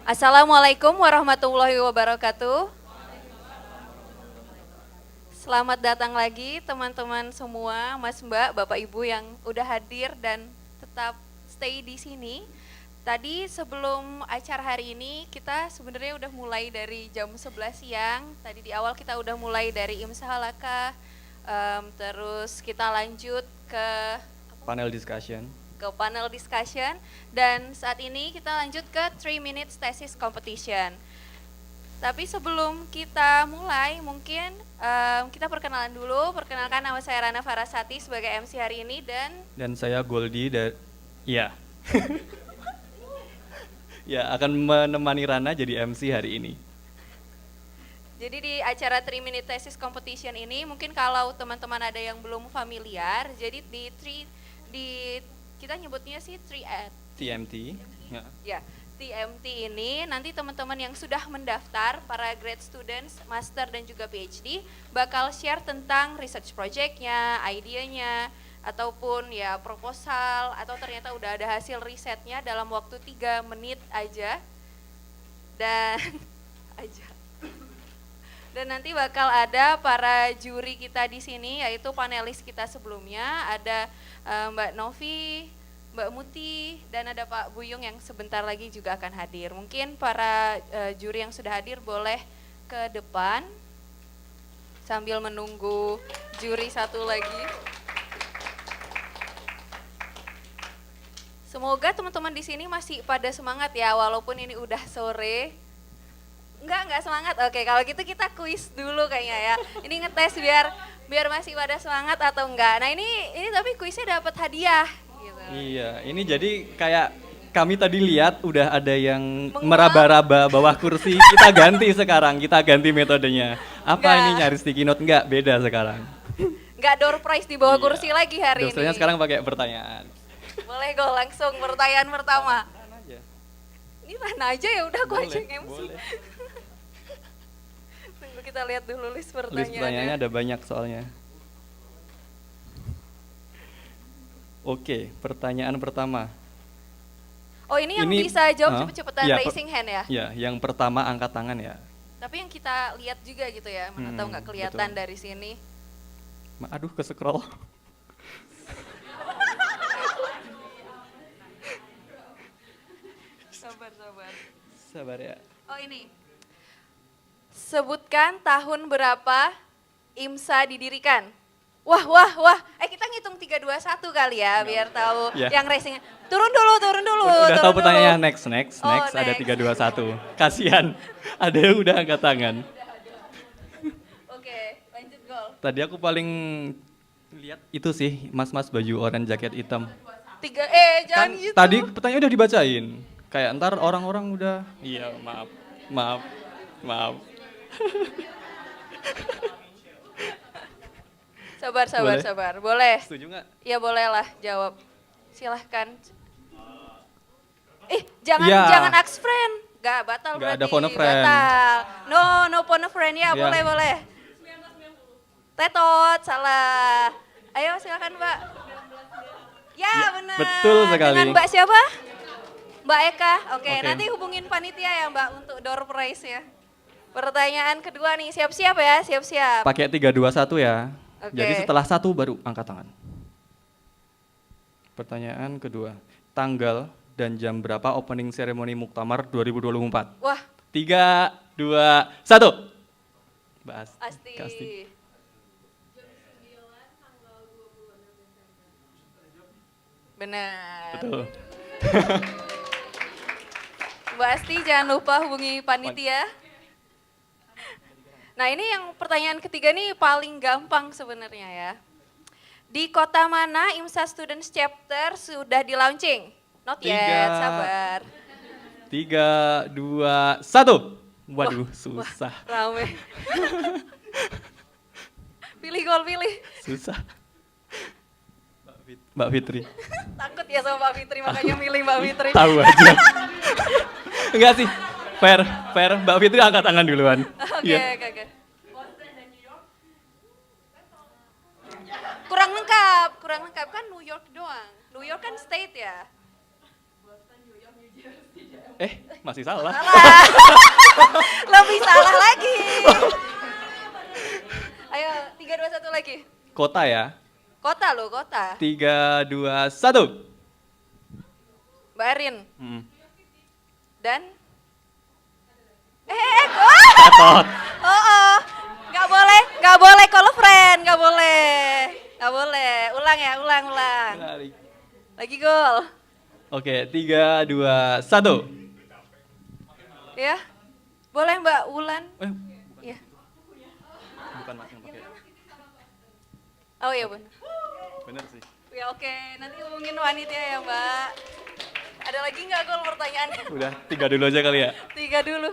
Assalamualaikum warahmatullahi wabarakatuh. Selamat datang lagi teman-teman semua, Mas Mbak, Bapak Ibu yang udah hadir dan tetap stay di sini. Tadi sebelum acara hari ini kita sebenarnya udah mulai dari jam 11 siang. Tadi di awal kita udah mulai dari IMSA Halaka, terus kita lanjut ke Panel discussion. Dan saat ini kita lanjut ke 3 minutes thesis competition. Tapi sebelum kita mulai mungkin kita perkenalan dulu. Perkenalkan, nama saya Rana Farasati sebagai MC hari ini dan saya Goldi ya. Ya, akan menemani Rana jadi MC hari ini. Jadi di acara 3 minute thesis competition ini mungkin kalau teman-teman ada yang belum familiar, jadi kita nyebutnya sih TMT. Ya, TMT ini nanti teman-teman yang sudah mendaftar, para grad students, master dan juga PhD bakal share tentang research project-nya, idenya, ataupun ya proposal, atau ternyata udah ada hasil risetnya dalam waktu 3 menit aja. Dan nanti bakal ada para juri kita di sini, yaitu panelis kita sebelumnya, ada Mbak Novi, Mbak Muti, dan ada Pak Buyung yang sebentar lagi juga akan hadir. Mungkin para juri yang sudah hadir boleh ke depan sambil menunggu juri satu lagi. Semoga teman-teman di sini masih pada semangat ya, walaupun ini udah sore. Enggak semangat. Oke, kalau gitu kita kuis dulu kayaknya ya. Ini ngetes biar masih pada semangat atau enggak. Nah, ini tapi kuisnya dapat hadiah gitu. Iya, ini jadi kayak kami tadi lihat udah ada yang meraba-raba bawah kursi. Kita ganti sekarang, kita ganti metodenya. Apa ini nyari sticky note? Enggak, beda sekarang. Enggak door prize di bawah kursi lagi hari ini. Dosennya sekarang pakai pertanyaan. Boleh go langsung pertanyaan pertama. Ini Rana aja ya udah aku aja yang MC. Tunggu kita lihat dulu list pertanyaannya. List pertanyaannya ada banyak soalnya. Oke, pertanyaan pertama. Oh, ini yang bisa jawab cepet-cepetan raising hand ya? Ya, yang pertama angkat tangan ya. Tapi yang kita lihat juga gitu ya, mana tahu nggak kelihatan betul. Dari sini. Aduh, ke scroll. Sabar ya. Oh, ini. Sebutkan tahun berapa IMSA didirikan. Wah. Kita ngitung 3, 2, 1 kali ya, biar tahu yang racing. Turun dulu. Udah tahu pertanyaannya, next. Ada 3, 2, 1. Kasihan, ada yang udah angkat tangan. Oke, lanjut gol. Tadi aku paling lihat itu sih, mas-mas baju oranye jaket hitam. Jangan gitu. Tadi pertanyaan udah dibacain. Kayak ntar orang-orang udah, iya maaf. Sabar. Boleh? Setuju nggak? Ya boleh lah, jawab. Silahkan. Jangan ask friend. Gak, batal nggak berarti. Ada phone a friend. Batal. No phone a friend ya, boleh. Tetot, salah. Ayo silakan Mbak. Ya benar. Betul sekali. Dengan Mbak siapa? Mbak Eka. Oke, nanti hubungin panitia ya Mbak untuk door prize ya. Pertanyaan kedua nih, siap-siap ya, siap-siap. Pakai 3, 2, 1 ya. Oke. Jadi setelah 1 baru angkat tangan. Pertanyaan kedua, tanggal dan jam berapa opening ceremony Muktamar 2024? Wah. 3, 2, 1. Mbak Asti. Jam 9 tanggal 26 Desember. Benar. Betul. Mbak Asti jangan lupa hubungi panitia. Nah, ini yang pertanyaan ketiga nih paling gampang sebenarnya ya. Di kota mana IMSA Students Chapter sudah di launching? Not yet, sabar. 3, 2, 1. Waduh, susah. Rame. Pilih. Susah. Mbak Fitri. Takut ya sama Mbak Fitri, makanya milih Mbak Fitri. Tahu aja. Enggak sih, fair. Mbak Fitri angkat tangan duluan. Oke. Kurang lengkap kan New York doang. New York kan state ya. Boston, New York, New Jersey. Masih salah. Salah. Lebih salah lagi. Ayo, 3, 2, 1 lagi. Kota ya. Kota loh, kota. 3, 2, 1. Mbak Arin. Dan? Tetot. Oh, nggak boleh call friend, nggak boleh. Ulang ya, ulang. Lagi gol. Oke, 3, 2, 1. Ya, boleh Mbak Wulan. Ya. Bukan Mas yang pakai. Oh iya benar. Bener sih. Ya oke, nanti hubungin wanita ya Mbak. Ada lagi nggak gol pertanyaannya? Udah, 3 dulu aja kali ya. 3 dulu.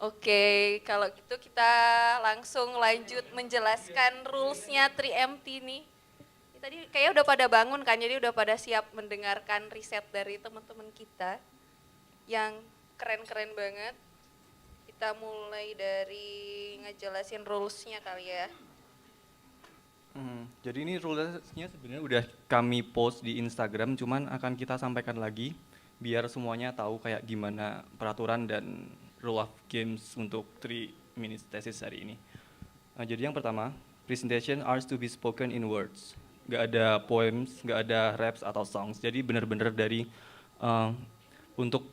Oke, kalau gitu kita langsung lanjut menjelaskan rules-nya 3MT nih. Ini tadi kayaknya udah pada bangun kan, jadi udah pada siap mendengarkan riset dari teman-teman kita yang keren-keren banget. Kita mulai dari ngejelasin rules-nya kali ya. Jadi ini rules-nya sebenarnya udah kami post di Instagram, cuman akan kita sampaikan lagi biar semuanya tahu kayak gimana peraturan dan rule of games untuk 3 minutes thesis hari ini. Jadi yang pertama, presentation are to be spoken in words. Gak ada poems, gak ada raps atau songs. Jadi benar-benar dari untuk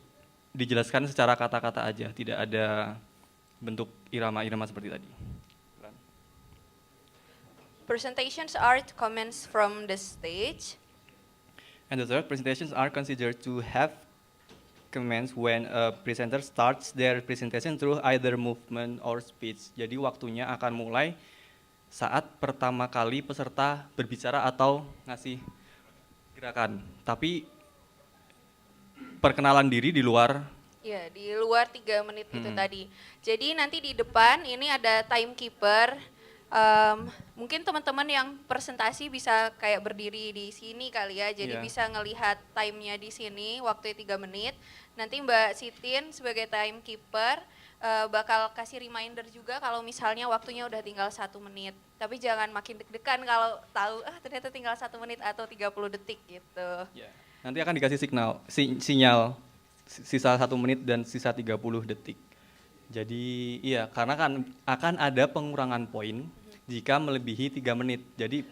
dijelaskan secara kata-kata aja, tidak ada bentuk irama-irama seperti tadi. Presentations are to comments from the stage. And the third, presentations are considered to have comments when a presenter starts their presentation through either movement or speech. Jadi waktunya akan mulai saat pertama kali peserta berbicara atau ngasih gerakan. Tapi perkenalan diri di luar. Ya, di luar 3 menit itu tadi. Jadi nanti di depan ini ada timekeeper. Mungkin teman-teman yang presentasi bisa kayak berdiri di sini kali ya, jadi bisa ngelihat time-nya di sini, waktunya 3 menit. Nanti Mbak Sitin sebagai timekeeper bakal kasih reminder juga kalau misalnya waktunya udah tinggal 1 menit. Tapi jangan makin deg-degan kalau tahu ternyata tinggal 1 menit atau 30 detik gitu. Nanti akan dikasih sinyal sisa 1 menit dan sisa 30 detik. Jadi iya, karena kan akan ada pengurangan poin jika melebihi 3 menit. Jadi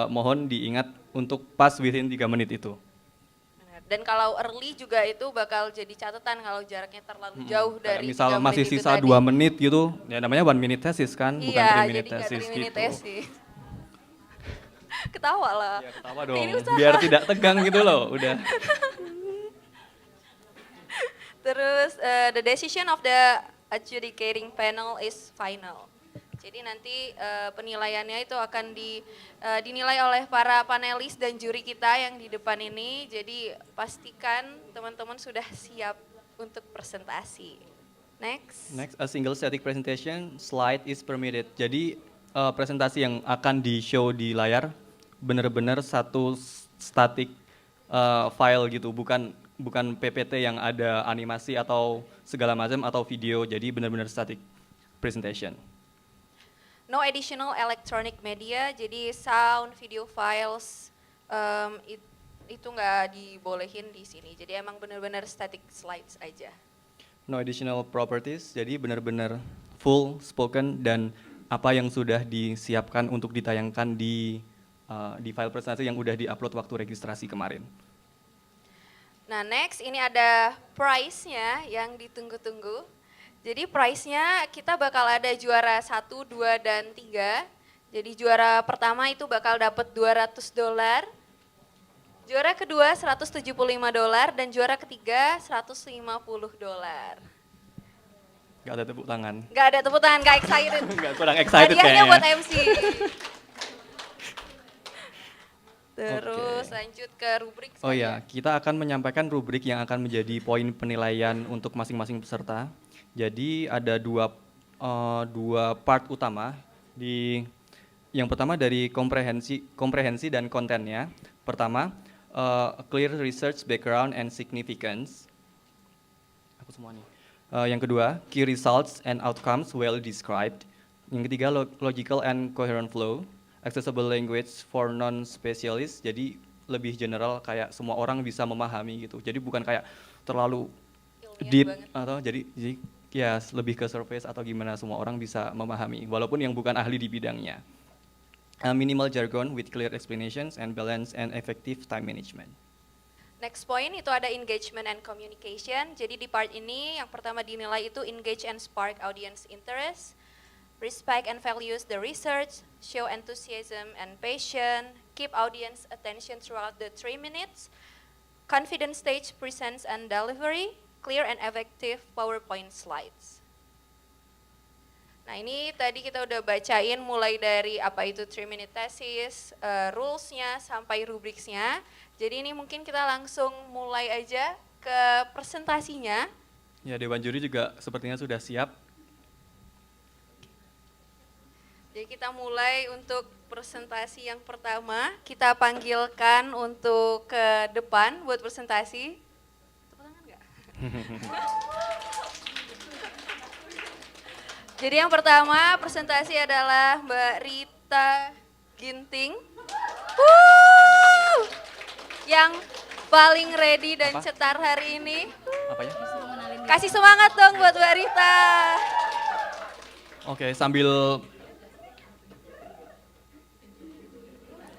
mohon diingat untuk pas within 3 menit itu. Benar. Dan kalau early juga itu bakal jadi catatan kalau jaraknya terlalu jauh dari 3 menit. Misal masih sisa 2 menit gitu, ya namanya 1 minute thesis kan, bukan 3 minute thesis jadi 3 minute gitu. thesis. Ketawa lah. Ya ketawa dong, biar tidak tegang gitu loh, udah. Terus the decision of the adjudicating panel is final. Jadi nanti penilaiannya itu akan dinilai oleh para panelis dan juri kita yang di depan ini. Jadi pastikan teman-teman sudah siap untuk presentasi. Next, a single static presentation slide is permitted. Jadi presentasi yang akan di-show di layar benar-benar satu static file gitu, bukan PPT yang ada animasi atau segala macam atau video. Jadi benar-benar static presentation. No additional electronic media, jadi sound, video files itu nggak dibolehin di sini. Jadi emang benar-benar static slides aja. No additional properties, jadi benar-benar full spoken dan apa yang sudah disiapkan untuk ditayangkan di file presentasi yang udah di-upload waktu registrasi kemarin. Nah next ini ada prize-nya yang ditunggu-tunggu. Jadi prize-nya kita bakal ada juara 1, 2, dan 3. Jadi juara pertama itu bakal dapat $200. Juara kedua $175 dan juara ketiga $150. Gak ada tepuk tangan. Gak ada tepuk tangan, gak excited. Gak kurang excited Hadiahnya kayaknya. buat MC. Terus lanjut ke rubrik. Oh ya, kita akan menyampaikan rubrik yang akan menjadi poin penilaian untuk masing-masing peserta. Jadi ada dua part utama. Yang pertama dari komprehensi dan kontennya. Pertama, clear research background and significance. Aku semua nih. Yang kedua, key results and outcomes well described. Yang ketiga, logical and coherent flow. Accessible language for non-specialists. Jadi lebih general kayak semua orang bisa memahami gitu. Jadi bukan kayak terlalu Ilmiah deep banget. atau jadi ya lebih ke surface atau gimana semua orang bisa memahami walaupun yang bukan ahli di bidangnya. Minimal jargon with clear explanations and balance and effective time management. Next point itu ada engagement and communication. Jadi di part ini yang pertama dinilai itu engage and spark audience interest, respect and values the research, show enthusiasm and passion, keep audience attention throughout the 3 minutes, confident stage presence and delivery, clear and effective PowerPoint slides. Nah ini tadi kita udah bacain mulai dari apa itu 3-minute thesis, rules-nya sampai rubriksnya. Jadi ini mungkin kita langsung mulai aja ke presentasinya. Ya, Dewan Juri juga sepertinya sudah siap. Jadi kita mulai untuk presentasi yang pertama. Kita panggilkan untuk ke depan buat presentasi. Tepuk tangan nggak? Jadi yang pertama presentasi adalah Mbak Rita Ginting. Yang paling ready dan Apa? cetar hari ini. Apa ya? Kasih semangat dong buat Mbak Rita. Oke, sambil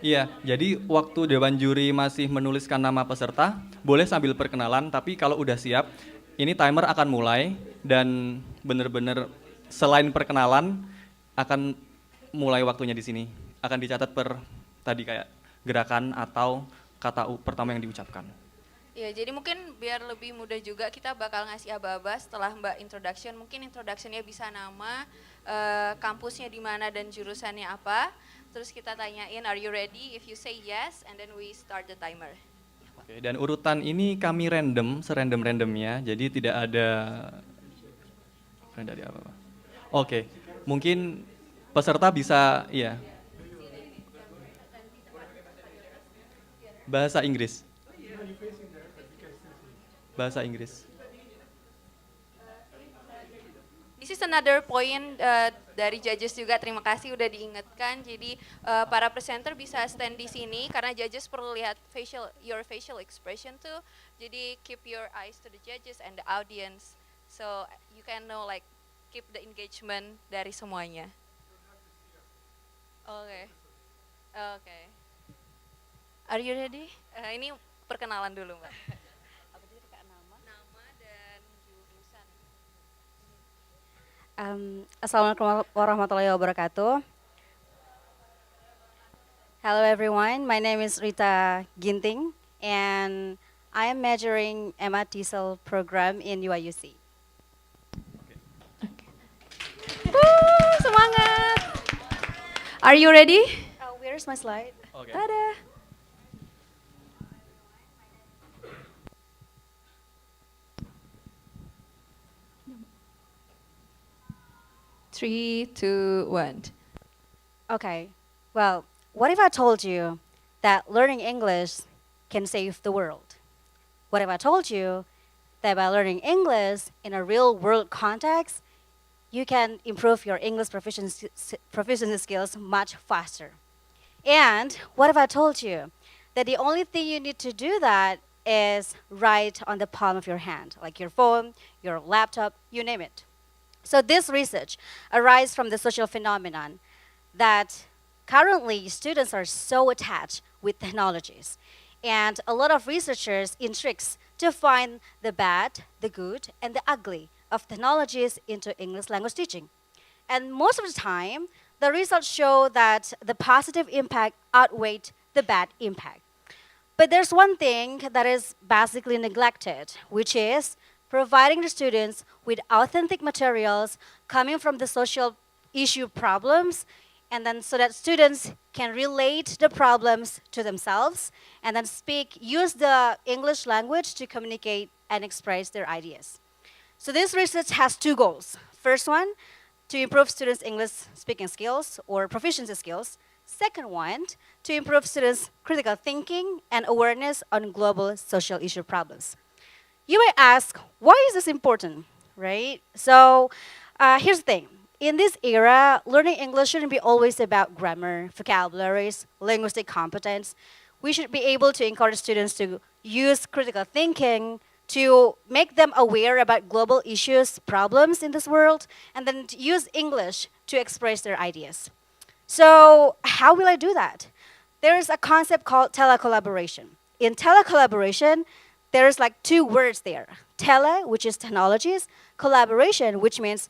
Iya, jadi waktu Dewan Juri masih menuliskan nama peserta, boleh sambil perkenalan, tapi kalau udah siap, ini timer akan mulai dan benar-benar selain perkenalan akan mulai waktunya di sini. Akan dicatat per tadi kayak gerakan atau kata pertama yang diucapkan. Ya, jadi mungkin biar lebih mudah juga kita bakal ngasih aba-aba setelah Mbak introduction. Mungkin introductionnya bisa nama, kampusnya di mana dan jurusannya apa. Terus kita tanyain, are you ready? If you say yes, and then we start the timer. Oke, dan urutan ini kami random, serandom-randomnya, jadi tidak ada dari apa-apa. Oke, mungkin peserta bisa, iya. Bahasa Inggris. Bahasa Inggris. This is another point dari judges juga, terima kasih udah diingatkan. Jadi para presenter bisa stand di sini karena judges perlu lihat your facial expression tuh. Jadi keep your eyes to the judges and the audience. So you can know like keep the engagement dari semuanya. Oke. Oke. Are you ready? Ini perkenalan dulu, Mbak. Nama dan jurusan. Assalamualaikum warahmatullahi wabarakatuh. Hello everyone, my name is Rita Ginting and I am majoring Emma Diesel program in UIUC. Semangat. Are you ready? Where's my slide? Oke. Dadah. Three, two, one. Okay, well, what if I told you that learning English can save the world? What if I told you that by learning English in a real world context, you can improve your English proficiency skills much faster? And what if I told you that the only thing you need to do that is write on the palm of your hand, like your phone, your laptop, you name it. So this research arises from the social phenomenon that currently students are so attached with technologies. And a lot of researchers intrigues to find the bad, the good, and the ugly of technologies into English language teaching. And most of the time, the results show that the positive impact outweighed the bad impact. But there's one thing that is basically neglected, which is providing the students with authentic materials coming from the social issue problems, and then so that students can relate the problems to themselves, and then use the English language to communicate and express their ideas. So this research has two goals. First one, to improve students' English speaking skills or proficiency skills. Second one, to improve students' critical thinking and awareness on global social issue problems. You may ask, why is this important, right? So here's the thing. In this era, learning English shouldn't be always about grammar, vocabularies, linguistic competence. we should be able to encourage students to use critical thinking, to make them aware about global issues, problems in this world, and then to use English to express their ideas. So, how will I do that? There is a concept called telecollaboration. In telecollaboration, there's like two words there. Tele, which is technologies, collaboration, which means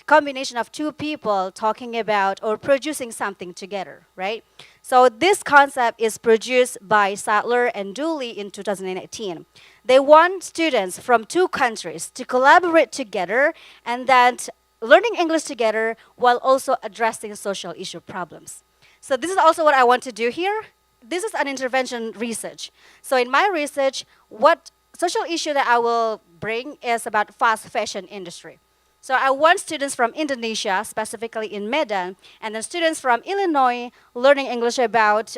combination of two people talking about or producing something together, right? So this concept is produced by Sadler and Dooley in 2018. They want students from two countries to collaborate together and then learning English together while also addressing social issue problems. So this is also what I want to do here. This is an intervention research. So in my research, what social issue that I will bring is about fast fashion industry. So I want students from Indonesia, specifically in Medan, and then students from Illinois learning English about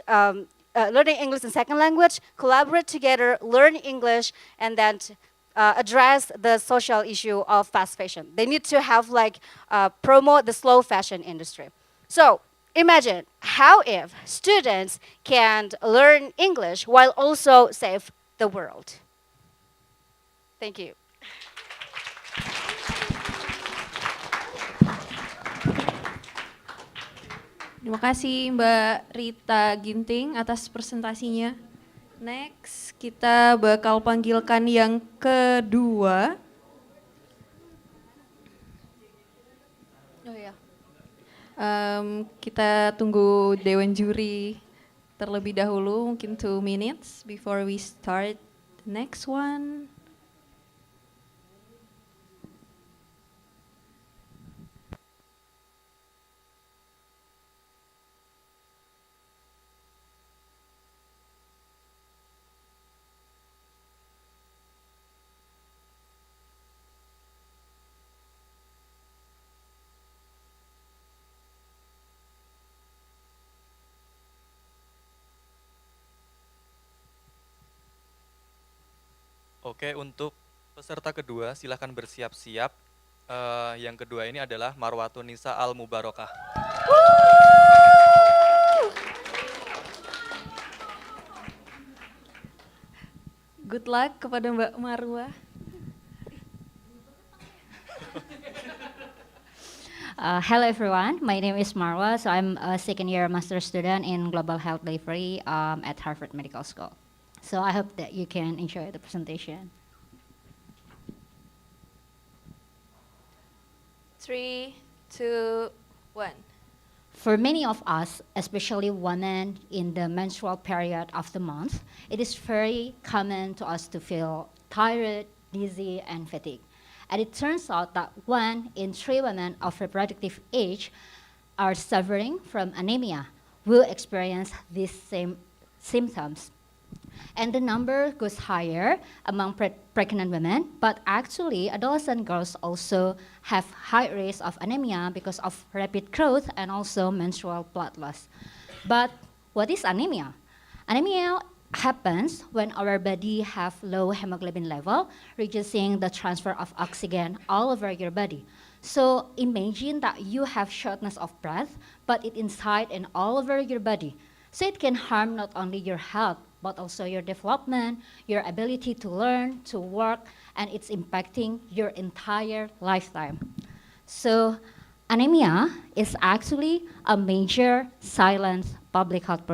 learning English in second language, collaborate together, learn English, and then address the social issue of fast fashion. They need to have like promote the slow fashion industry. So imagine how if students can learn English while also save the world. Thank you. Terima kasih Mbak Rita Ginting atas presentasinya. Next, kita bakal panggilkan yang kedua. Oh ya. Kita tunggu Dewan Juri terlebih dahulu, mungkin 2 minutes before we start the next one. Oke, untuk peserta kedua silahkan bersiap-siap. Yang kedua ini adalah Marwatun Nisa Al-Mubarakah. Good luck kepada Mbak Marwa. Hello everyone, my name is Marwa. So I'm a second year master student in global health delivery at Harvard Medical School. So I hope that you can enjoy the presentation. 3, 2, 1. For many of us, especially women in the menstrual period of the month, it is very common to us to feel tired, dizzy, and fatigued. And it turns out that 1 in 3 women of reproductive age are suffering from anemia, will experience these same symptoms. And the number goes higher among pregnant women, but actually adolescent girls also have high risk of anemia because of rapid growth and also menstrual blood loss. But what is anemia? Anemia happens when our body have low hemoglobin level, reducing the transfer of oxygen all over your body. So imagine that you have shortness of breath, but it inside and all over your body. So it can harm not only your health, but also your development, your ability to learn, to work, and it's impacting your entire lifetime. So anemia is actually a major silent public health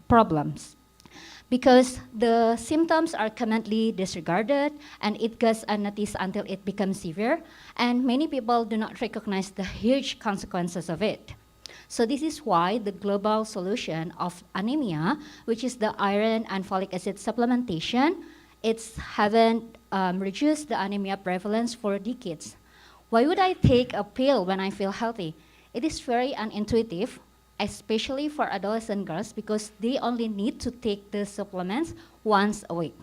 problems because the symptoms are commonly disregarded and it goes unnoticed until it becomes severe, and many people do not recognize the huge consequences of it. So this is why the global solution of anemia, which is the iron and folic acid supplementation, it's haven't reduced the anemia prevalence for decades. Why would I take a pill when I feel healthy? It is very unintuitive, especially for adolescent girls, because they only need to take the supplements once a week.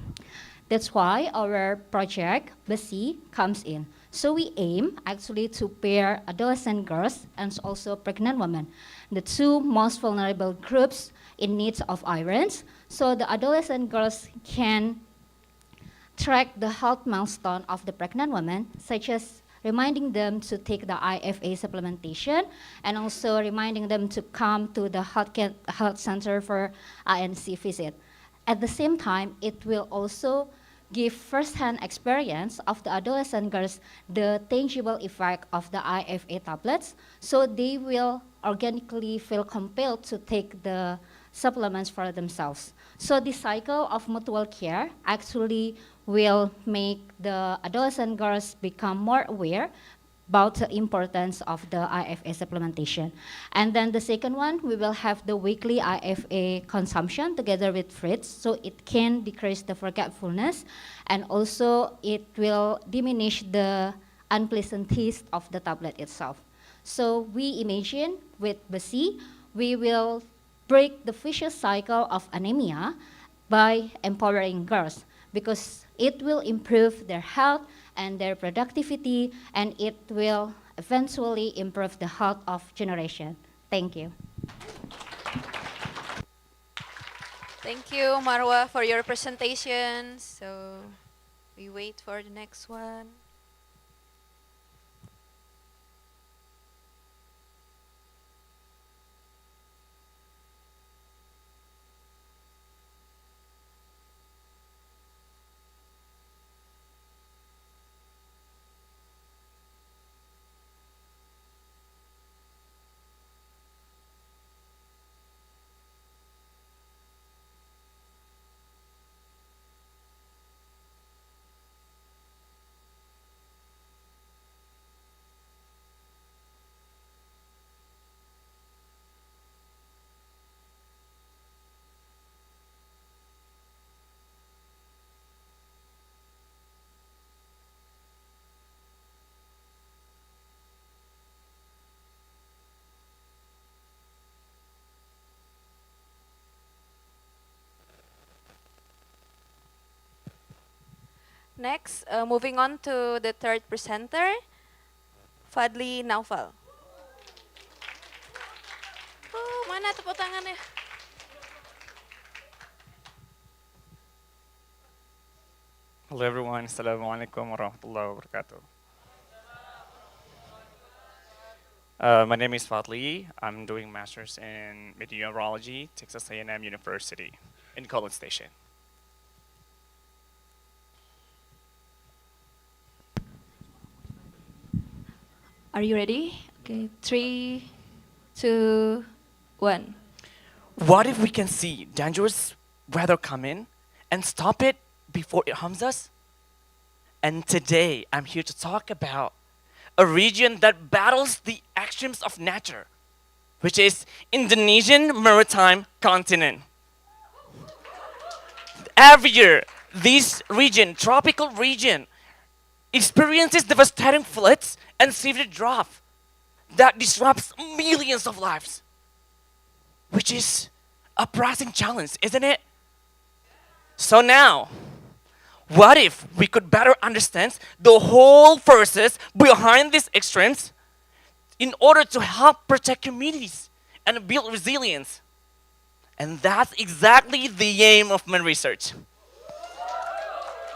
That's why our project, BESI, comes in. So we aim actually to pair adolescent girls and also pregnant women, the two most vulnerable groups in need of irons. So the adolescent girls can track the health milestone of the pregnant women, such as reminding them to take the IFA supplementation and also reminding them to come to the health center for INC visit. At the same time, it will also give first-hand experience of the adolescent girls the tangible effect of the IFA tablets, so they will organically feel compelled to take the supplements for themselves. So the cycle of mutual care actually will make the adolescent girls become more aware about the importance of the IFA supplementation. And then the second one, we will have the weekly IFA consumption together with fruits, so it can decrease the forgetfulness, and also it will diminish the unpleasant taste of the tablet itself. So we imagine with BASI, we will break the vicious cycle of anemia by empowering girls, because it will improve their health and their productivity, and it will eventually improve the health of generation. Thank you. Thank you, Marwa, for your presentation. So we wait for the next one. Next, moving on to the third presenter, Fadli Naufal. Oh, mana tepuk tangannya? Hello everyone, Assalamualaikum warahmatullahi wabarakatuh. My name is Fadli. I'm doing master's in meteorology, Texas A&M University in College Station. Are you ready? Okay, 3, 2, 1. What if we can see dangerous weather coming and stop it before it harms us? And today I'm here to talk about a region that battles the extremes of nature, which is Indonesian maritime continent. Every year, this region, tropical region, experiences devastating floods and severe drought that disrupts millions of lives, which is a pressing challenge, isn't it? So now, what if we could better understand the whole forces behind these extremes in order to help protect communities and build resilience? And that's exactly the aim of my research.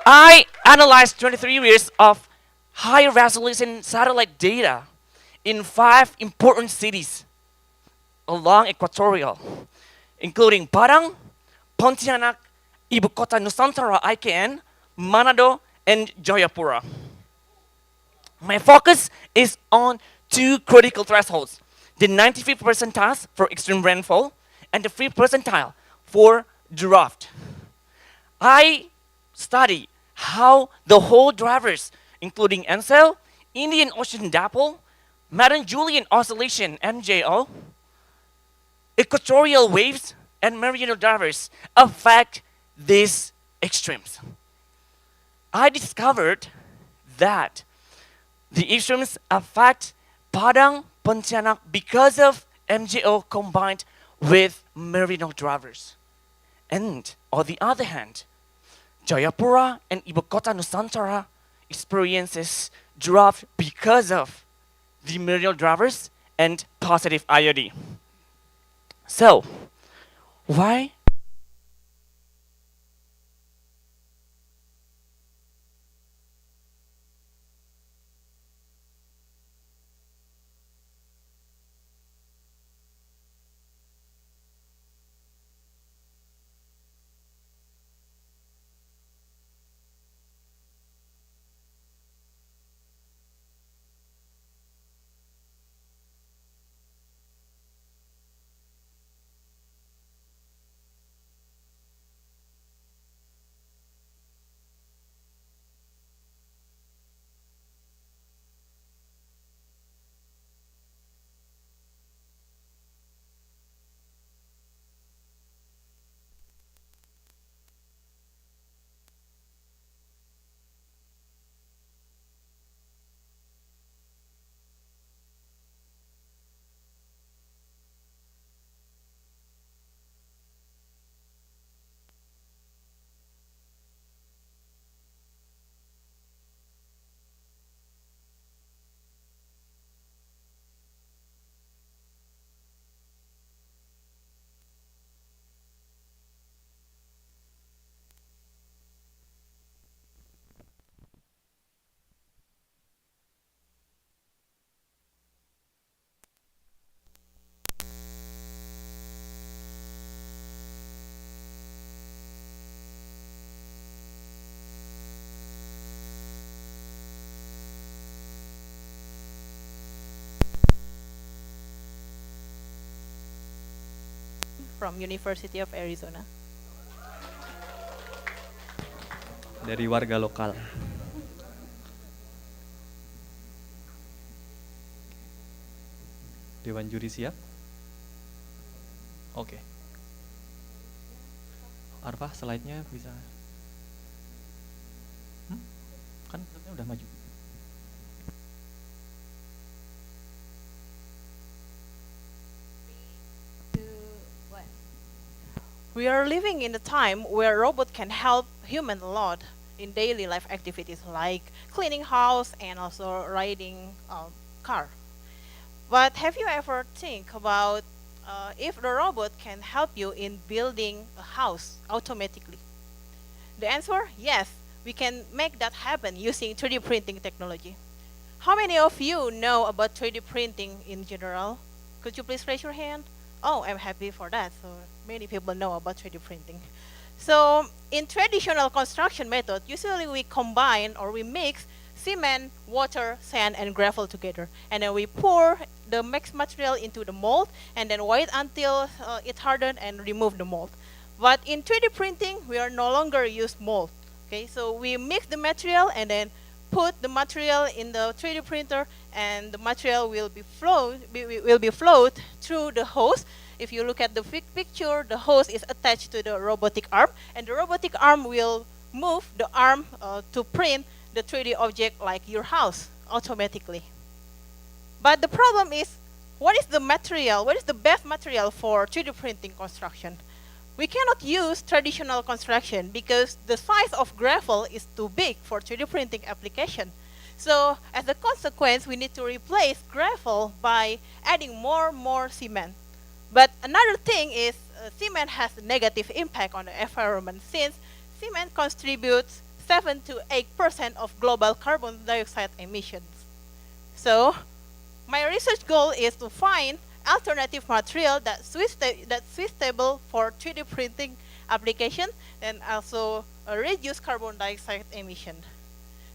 I analyzed 23 years of high-resolution satellite data in 5 important cities along Equatorial, including Padang, Pontianak, Ibu Kota Nusantara IKN, Manado, and Jayapura. My focus is on 2 critical thresholds: the 95th percentile for extreme rainfall and the 5th percentile for drought. I study how the whole drivers, including ENSEL, Indian Ocean Dipole, Madden-Julian Oscillation MJO, equatorial waves, and meridional drivers affect these extremes. I discovered that the extremes affect Padang, Pontianak because of MJO combined with meridional drivers. And on the other hand, Jayapura and Ibu Kota Nusantara experiences drought because of the meridional drivers and positive IOD. So, why from University of Arizona. Dari warga lokal. Dewan juri siap? Oke. Arfa, slide-nya bisa. Kan udah maju. We are living in a time where robots can help humans a lot in daily life activities like cleaning house and also riding car. But have you ever think about if the robot can help you in building a house automatically? The answer, yes, we can make that happen using 3D printing technology. How many of you know about 3D printing in general? Could you please raise your hand? Oh, I'm happy for that. So many people know about 3D printing. So in traditional construction method, usually we combine or we mix cement, water, sand, and gravel together. And then we pour the mixed material into the mold and then wait until it hardened and remove the mold. But in 3D printing, we are no longer use mold. Okay, so we mix the material and then put the material in the 3D printer, and the material will be flowed through the hose. If you look at the picture, the hose is attached to the robotic arm, and the robotic arm will move the arm to print the 3D object like your house automatically. But the problem is, what is the material? What is the best material for 3D printing construction? We cannot use traditional construction because the size of gravel is too big for 3D printing application. So as a consequence, we need to replace gravel by adding more cement. But another thing is cement has a negative impact on the environment since cement contributes 7 to 8% of global carbon dioxide emissions. So my research goal is to find alternative material that's suitable for 3D printing application and also reduce carbon dioxide emission.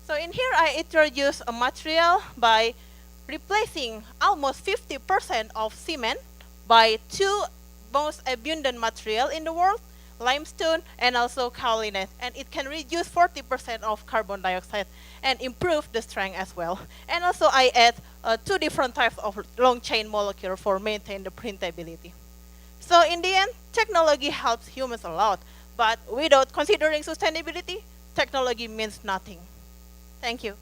So in here I introduce a material by replacing almost 50% of cement by two most abundant material in the world, limestone and also kaolin, and it can reduce 40% of carbon dioxide and improve the strength as well. And also I add two different types of long chain molecule for maintain the printability. So in the end, technology helps humans a lot, but without considering sustainability, technology means nothing. Thank you.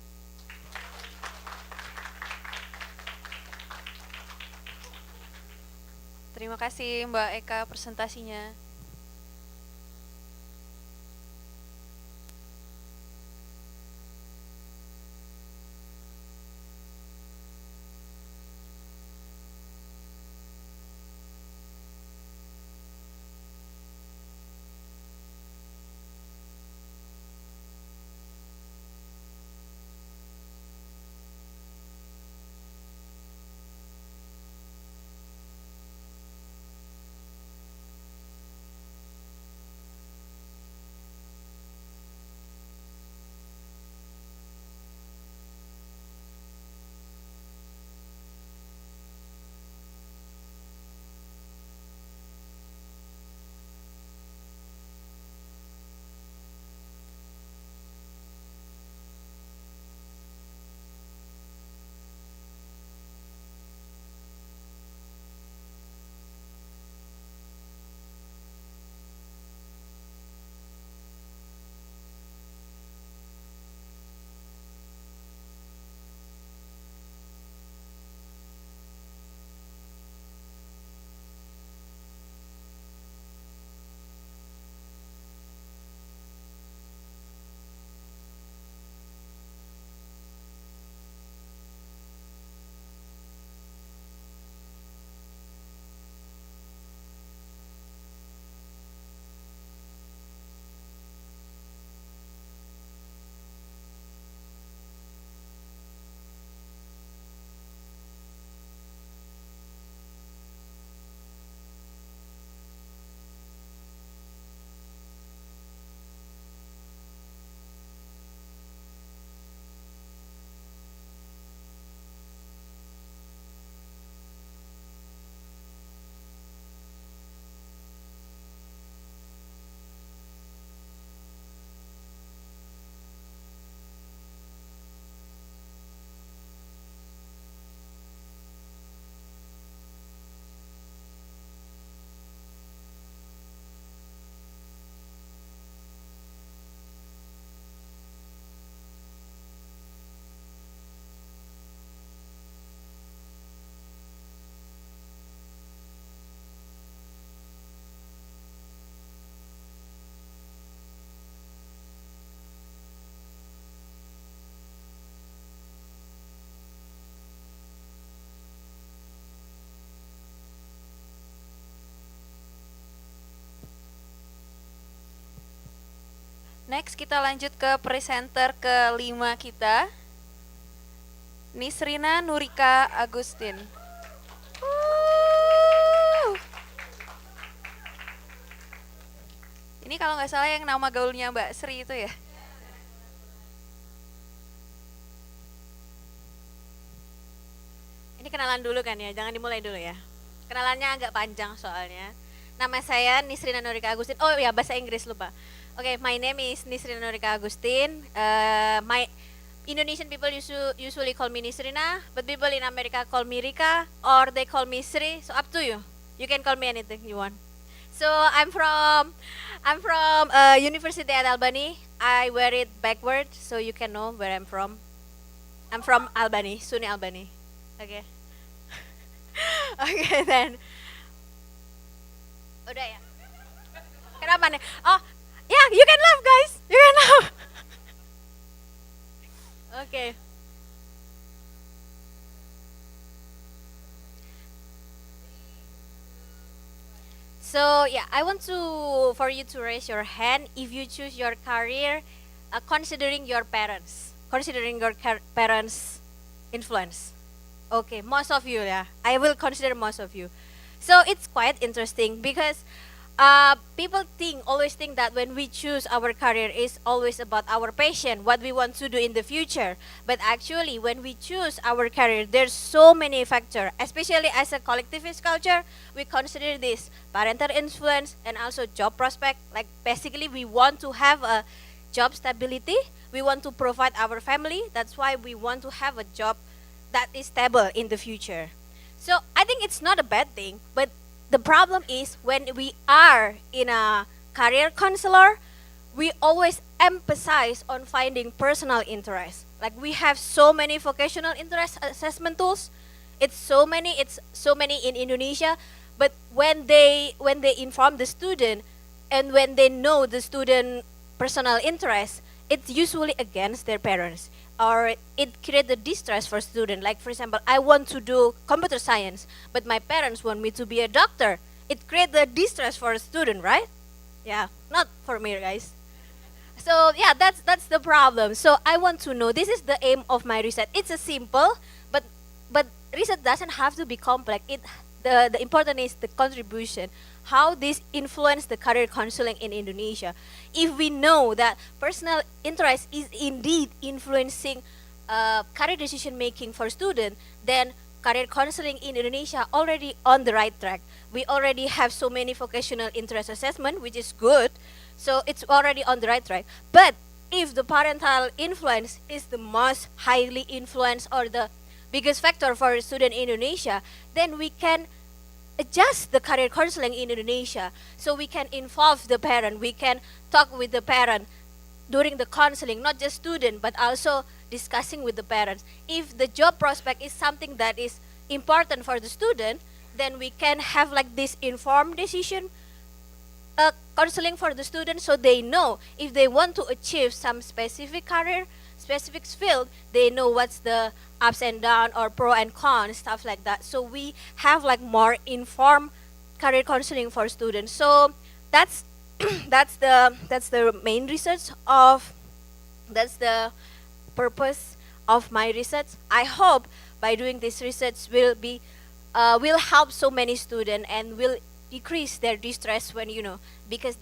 Terima kasih Mbak Eka presentasinya. Next kita lanjut ke presenter kelima kita, Nisrina Nurika Agustin. Ini kalau nggak salah yang nama gaulnya Mbak Sri itu ya? Ini kenalan dulu kan ya, jangan dimulai dulu ya. Kenalannya agak panjang soalnya. Nama saya Nisrina Nurika Agustin. Oh ya, bahasa Inggris lupa. Okay, my name is Nisrina Nurika Agustin. My Indonesian people usually call me Nisrina, but people in America call me Rika, or they call me Sri. So up to you. You can call me anything you want. So I'm from University at Albany. I wear it backward so you can know where I'm from. I'm from Albany, Sunni Albany. Okay. Okay then. Udah ya. Kenapa nih? Oh, yeah, you can laugh guys. You can laugh. Okay. So yeah, I want for you to raise your hand if you choose your career, considering your parents' influence. Okay, most of you, yeah. I will consider most of you. So it's quite interesting because people always think that when we choose our career is always about our passion, what we want to do in the future. But actually, when we choose our career, there's so many factors. Especially as a collectivist culture, we consider this parental influence and also job prospect. Like basically, we want to have a job stability. We want to provide our family. That's why we want to have a job that is stable in the future. So I think it's not a bad thing, but the problem is when we are in a career counselor, we always emphasize on finding personal interest. Like we have so many vocational interest assessment tools. It's so many in Indonesia, but when they inform the student and when they know the student personal interest, it's usually against their parents, or it creates a distress for student. Like for example, I want to do computer science, but my parents want me to be a doctor. It creates a distress for a student, right? Yeah, not for me, guys. So yeah, that's the problem. So I want to know. This is the aim of my research. It's a simple, but research doesn't have to be complex. The important is the contribution, how this influence the career counseling in Indonesia. If we know that personal interest is indeed influencing career decision making for students, then career counseling in Indonesia already on the right track. We already have so many vocational interest assessment, which is good. So it's already on the right track. But if the parental influence is the most highly influenced or the biggest factor for a student in Indonesia, then we can adjust the career counseling in Indonesia. So we can involve the parent, we can talk with the parent during the counseling, not just student, but also discussing with the parents. If the job prospect is something that is important for the student, then we can have like this informed decision counseling for the students, so they know if they want to achieve some specific career, specific field, they know what's the ups and downs or pro and cons, stuff like that. So we have like more informed career counseling for students. So that's that's the main research of that's the purpose of my research. I hope by doing this research will help so many students and will decrease their distress when because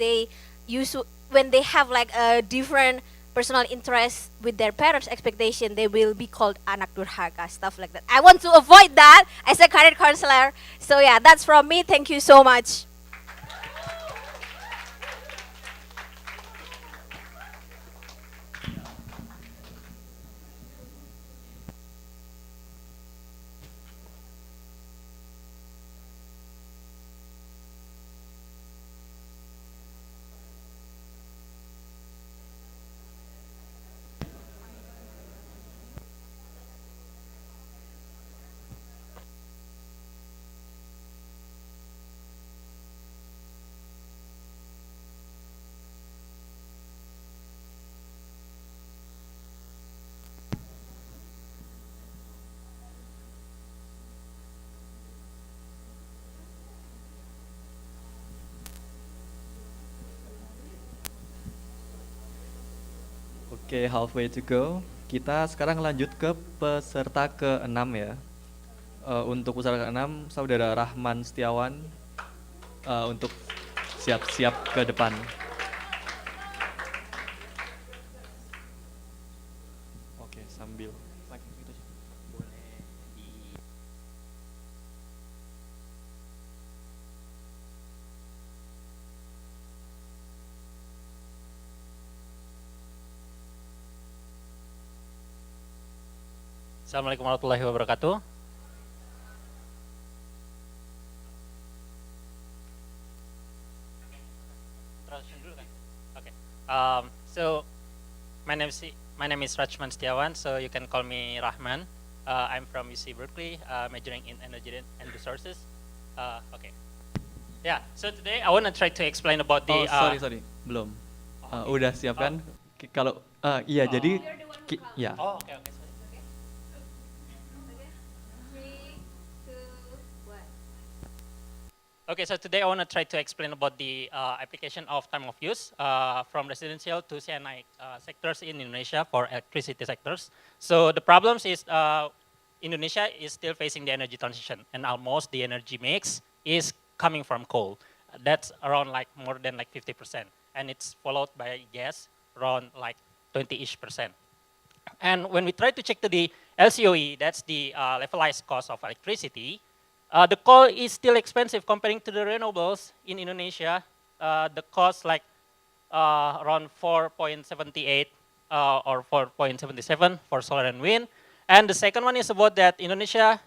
when they have like a different personal interest with their parents' expectation, they will be called anak durhaka, stuff like that. I want to avoid that as a career counselor. So yeah, that's from me. Thank you so much. Oke, halfway to go. Kita sekarang lanjut ke peserta ke-6 ya. Untuk peserta ke-6, Saudara Rahman Setiawan untuk siap-siap ke depan. Oke, sambil Assalamualaikum warahmatullahi wabarakatuh. Okay. So my name is Rachman Setiawan. So you can call me Rahman. I'm from UC Berkeley, majoring in energy and resources. Okay. Yeah. So today I want to try to explain about the. sorry, belum. Udah siap kan? Kalau iya, jadi ya. Oh, okay. Okay, so today I want to try to explain about the application of time of use from residential to CNI sectors in Indonesia for electricity sectors. So the problems is Indonesia is still facing the energy transition, and almost the energy mix is coming from coal. That's around like more than like 50%, and it's followed by gas around like 20-ish%. And when we try to check to the LCOE, that's the levelized cost of electricity, the coal is still expensive comparing to the renewables in Indonesia. The cost like around 4.78 or 4.77 for solar and wind. And the second one is about that Indonesia,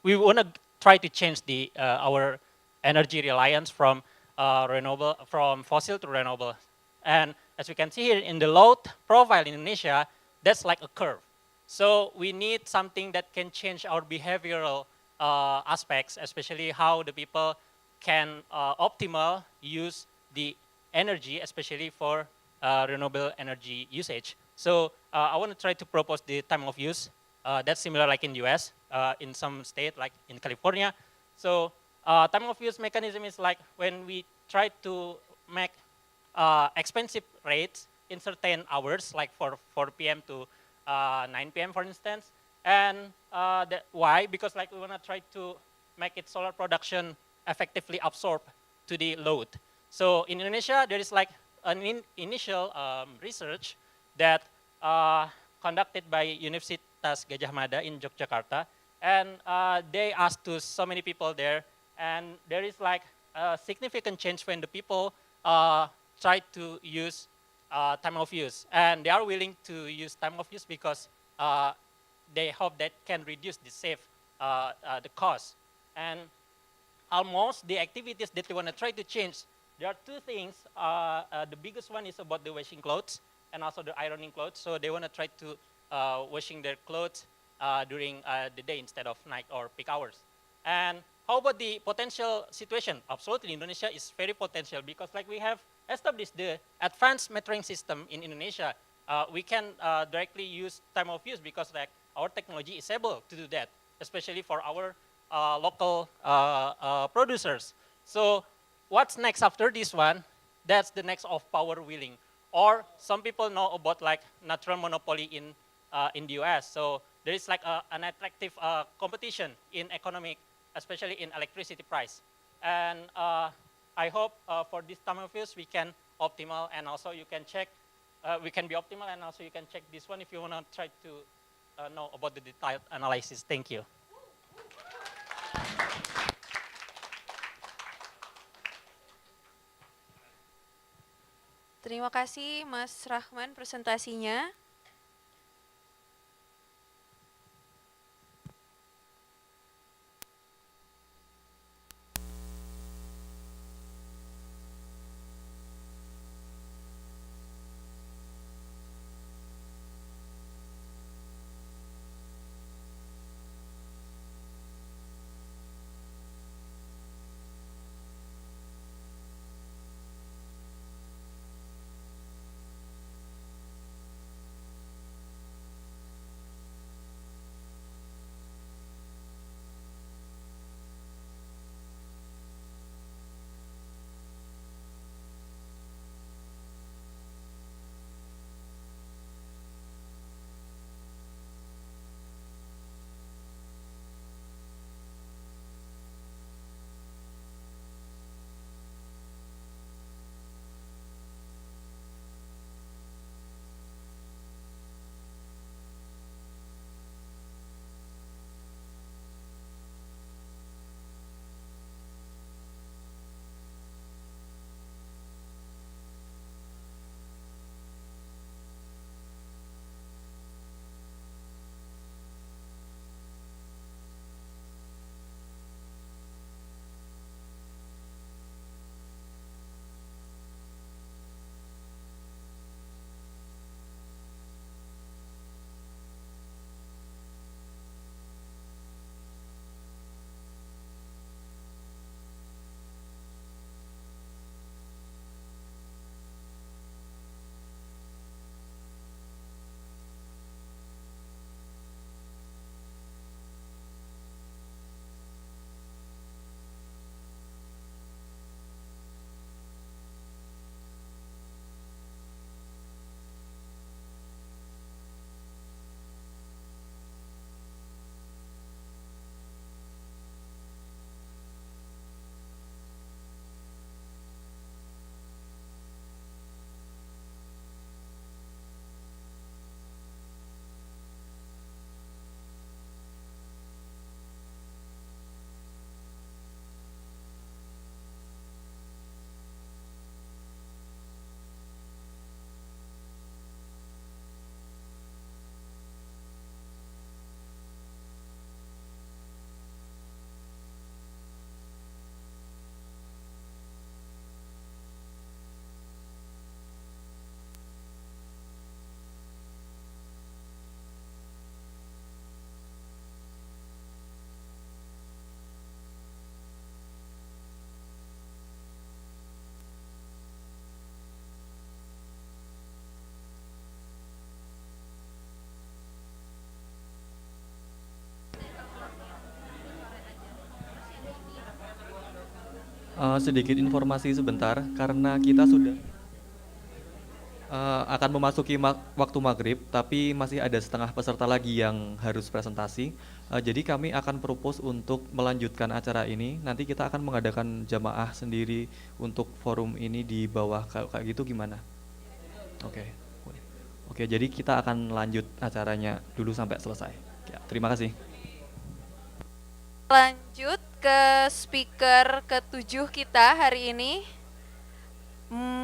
we want to try to change the our energy reliance from fossil to renewable. And as we can see here in the load profile in Indonesia, that's like a curve. So we need something that can change our behavioral aspects, especially how the people can optimal use the energy, especially for renewable energy usage. So I want to try to propose the time of use. That's similar like in US, in some state like in California. So time of use mechanism is like when we try to make expensive rates in certain hours, like for 4 p.m. to 9 p.m. for instance. And why? Because like we want to try to make it solar production effectively absorb to the load. So in Indonesia, there is like an initial research that conducted by Universitas Gadjah Mada in Yogyakarta. And they asked to so many people there, and there is like a significant change when the people try to use time of use. And they are willing to use time of use because they hope that can reduce the cost. And almost the activities that they want to try to change, there are two things. The biggest one is about the washing clothes and also the ironing clothes. So they want to try to washing their clothes during the day instead of night or peak hours. And how about the potential situation? Absolutely, Indonesia is very potential because like we have established the advanced metering system in Indonesia. We can directly use time of use because like our technology is able to do that, especially for our local producers. So what's next after this one? That's the next of power wheeling. Or some people know about like natural monopoly in the US. So there is like an attractive competition in economic, especially in electricity price. And I hope for this time of use we can optimal, and also you can check, we can be optimal, and also you can check this one if you want to try to know about the detailed analysis. Thank you. Terima kasih Mas Rahman presentasinya. Sedikit informasi sebentar, karena kita sudah akan memasuki waktu maghrib, tapi masih ada setengah peserta lagi yang harus presentasi. Jadi kami akan propose untuk melanjutkan acara ini. Nanti kita akan mengadakan jamaah sendiri untuk forum ini di bawah. Kalau kayak gitu gimana? Oke. Oke, jadi kita akan lanjut acaranya dulu sampai selesai. Ya, terima kasih. Lanjut ke speaker ketujuh kita hari ini,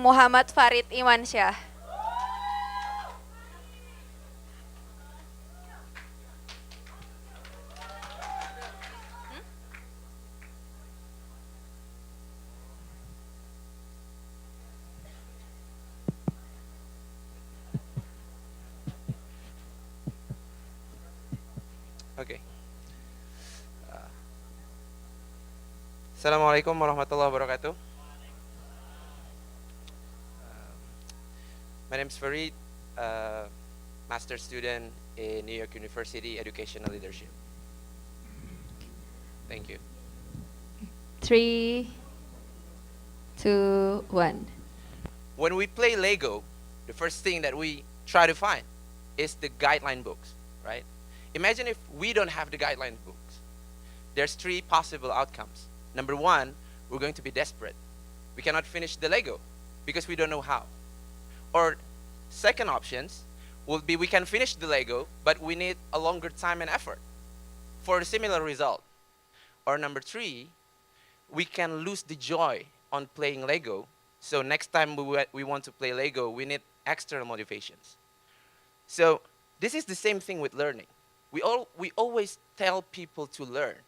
Muhammad Farid Imansyah. Okay. Assalamualaikum warahmatullahi wabarakatuh. My name is Farid, master student in New York University Educational Leadership. Thank you. 3, 2, 1. When we play Lego, the first thing that we try to find is the guideline books, right? Imagine if we don't have the guideline books. There's 3 possible outcomes. Number 1, we're going to be desperate. We cannot finish the Lego because we don't know how. Or second options will be we can finish the Lego, but we need a longer time and effort for a similar result. Or number 3, we can lose the joy on playing Lego. So next time we want to play Lego, we need external motivations. So this is the same thing with learning. We always tell people to learn.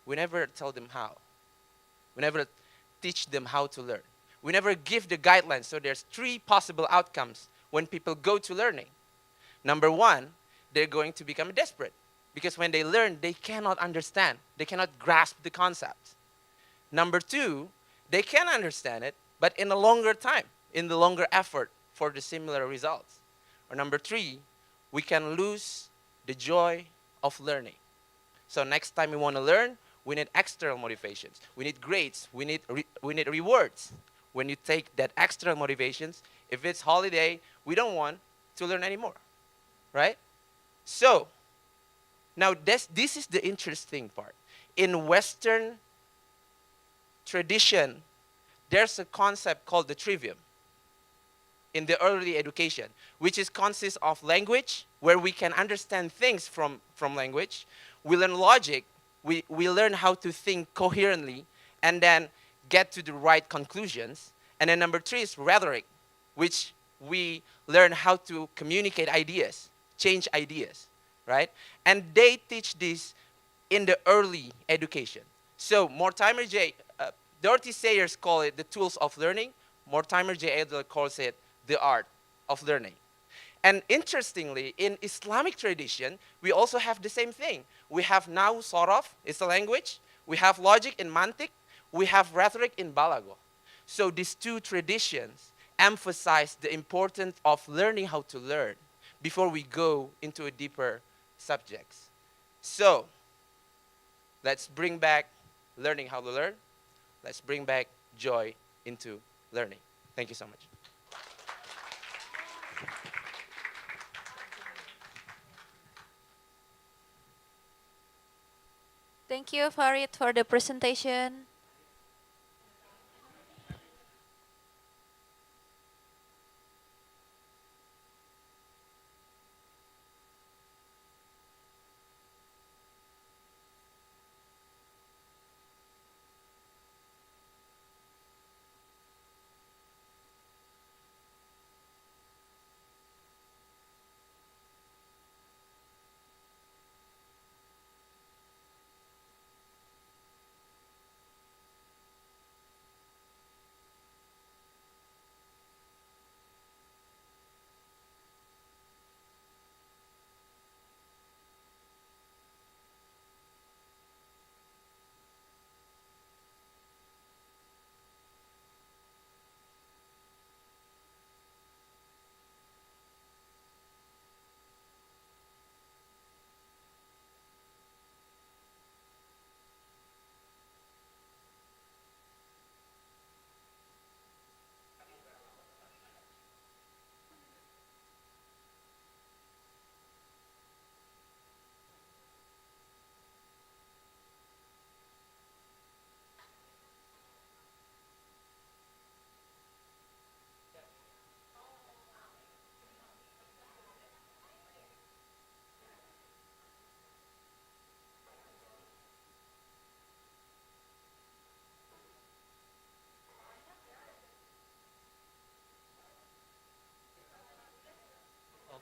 We never tell them how. We never teach them how to learn. We never give the guidelines. So there's 3 possible outcomes when people go to learning. Number 1, they're going to become desperate because when they learn, they cannot understand. They cannot grasp the concepts. Number 2, they can understand it, but in a longer time, in the longer effort for the similar results. Or number 3, we can lose the joy of learning. So next time we want to learn, we need external motivations. We need grades. We need rewards. When you take that external motivations, if it's holiday, we don't want to learn anymore, right? So now this is the interesting part. In Western tradition, there's a concept called the trivium in the early education, which consists of language, where we can understand things from language. We learn logic. We learn how to think coherently and then get to the right conclusions. And then number 3 is rhetoric, which we learn how to communicate ideas, change ideas, right? And they teach this in the early education. So Mortimer Dorothy Sayers call it the tools of learning. Mortimer J. Adler calls it the art of learning. And interestingly, in Islamic tradition, we also have the same thing. We have Nahu Sorof, it's a language. We have logic in Mantik. We have rhetoric in Balago. So these 2 traditions emphasize the importance of learning how to learn before we go into a deeper subjects. So let's bring back learning how to learn. Let's bring back joy into learning. Thank you so much. Thank you, Farid, for the presentation.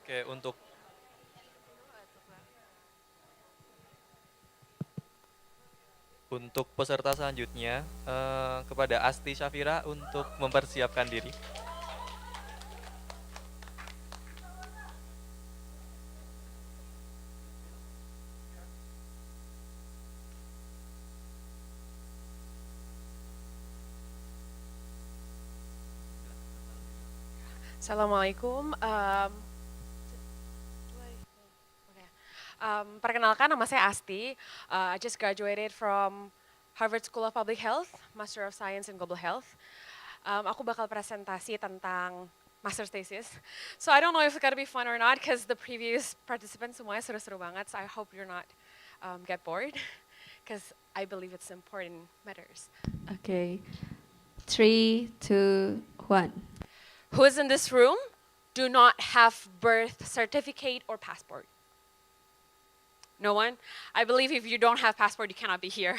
Oke, untuk peserta selanjutnya, kepada Asti Syafira untuk mempersiapkan diri. Assalamualaikum. Perkenalkan, nama saya Asti. I just graduated from Harvard School of Public Health, Master of Science in Global Health. Aku bakal presentasi tentang master's thesis. So I don't know if it's gonna be fun or not, because the previous participants semuanya seru-seru banget. So I hope you're not get bored, because I believe it's important matters. Okay. 3, 2, 1. Who is in this room do not have birth certificate or passport? No one? I believe if you don't have passport, you cannot be here.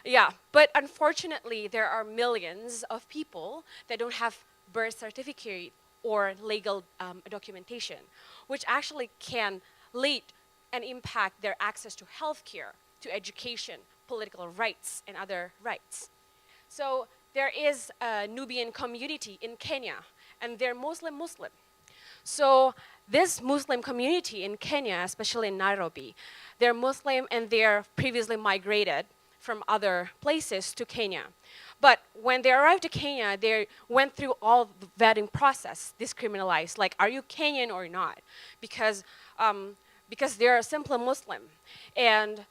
Yeah, but unfortunately, there are millions of people that don't have birth certificate or legal documentation, which actually can lead and impact their access to healthcare, to education, political rights, and other rights. So there is a Nubian community in Kenya, and they're Muslim. So this Muslim community in Kenya, especially in Nairobi, they're Muslim and they're previously migrated from other places to Kenya. But when they arrived to Kenya, they went through all the vetting process, discriminalized, like, are you Kenyan or not? Because they're simply Muslim. And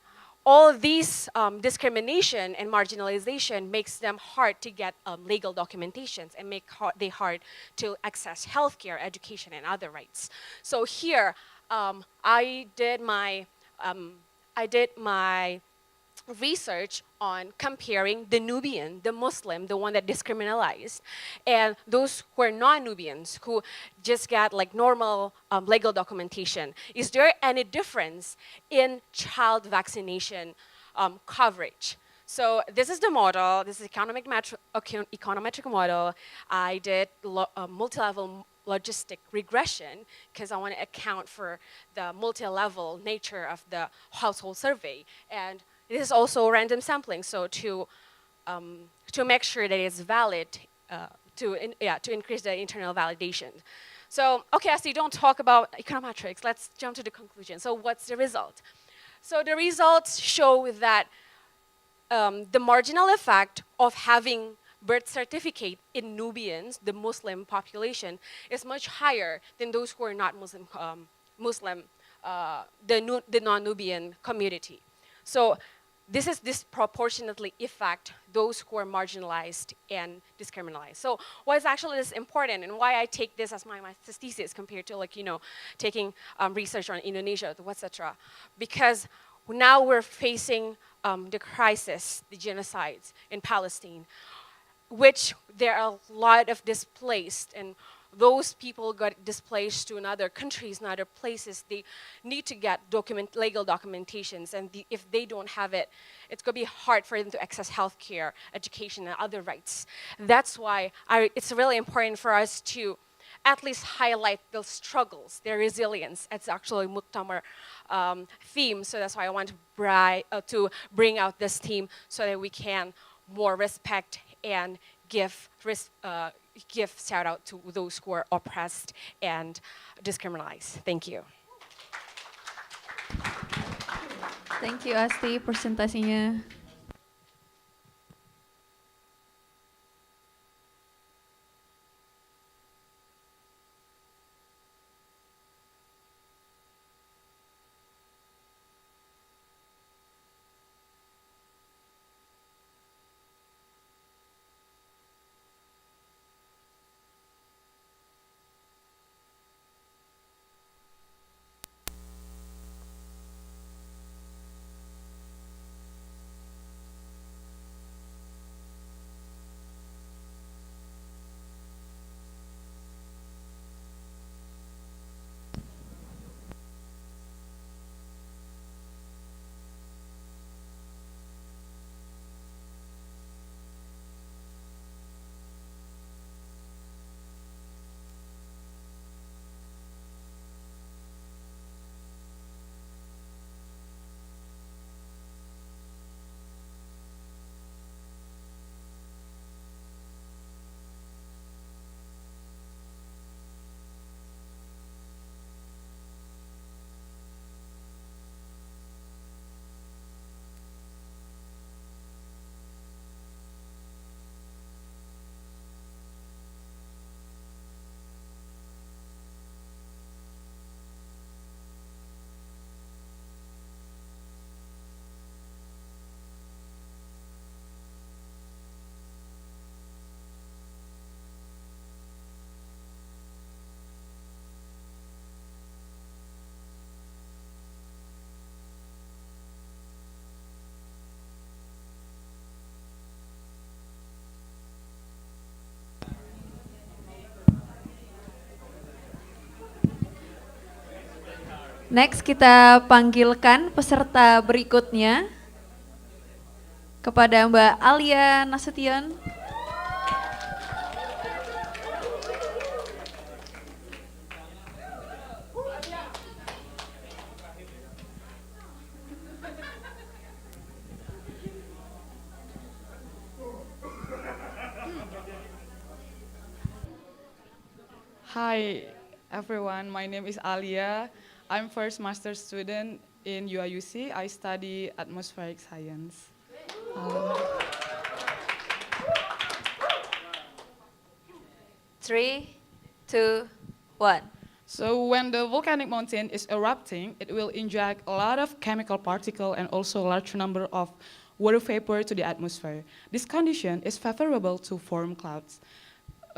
all of these discrimination and marginalization makes them hard to get legal documentations and make they hard to access healthcare, education, and other rights. So here, I did my research on comparing the Nubian, the Muslim, the one that discriminalized, and those who are non-Nubians, who just got like normal legal documentation. Is there any difference in child vaccination coverage? So this is the model. This is econometric model. I did multi-level logistic regression because I want to account for the multi-level nature of the household survey. And it is also random sampling, so to make sure that it's valid, to increase the internal validation. So, okay, Asti, don't talk about econometrics. Let's jump to the conclusion. So what's the result? So the results show that the marginal effect of having birth certificate in Nubians, the Muslim population, is much higher than those who are not Muslim, the non-Nubian community. So this is disproportionately affect those who are marginalized and discriminalized. So why is actually this important, and why I take this as my master's thesis compared to, like, taking research on Indonesia, etc. Because now we're facing the crisis, the genocides in Palestine, which there are a lot of displaced, and those people got displaced to other countries and other places. They need to get legal documentations, and if they don't have it, it's going to be hard for them to access healthcare, education, and other rights. That's why it's really important for us to at least highlight those struggles, their resilience. It's actually Muktamar theme, so that's why I want to bring out this theme so that we can more respect and give shout out to those who are oppressed and discriminalized. Thank you. Thank you, Asti, presentasinya. Next kita panggilkan peserta berikutnya kepada Mbak Alia Nasution. Hi, everyone. My name is Alia. I'm first master student in UIUC. I study atmospheric science. 3, 2, 1. So when the volcanic mountain is erupting, it will inject a lot of chemical particle and also a large number of water vapor to the atmosphere. This condition is favorable to form clouds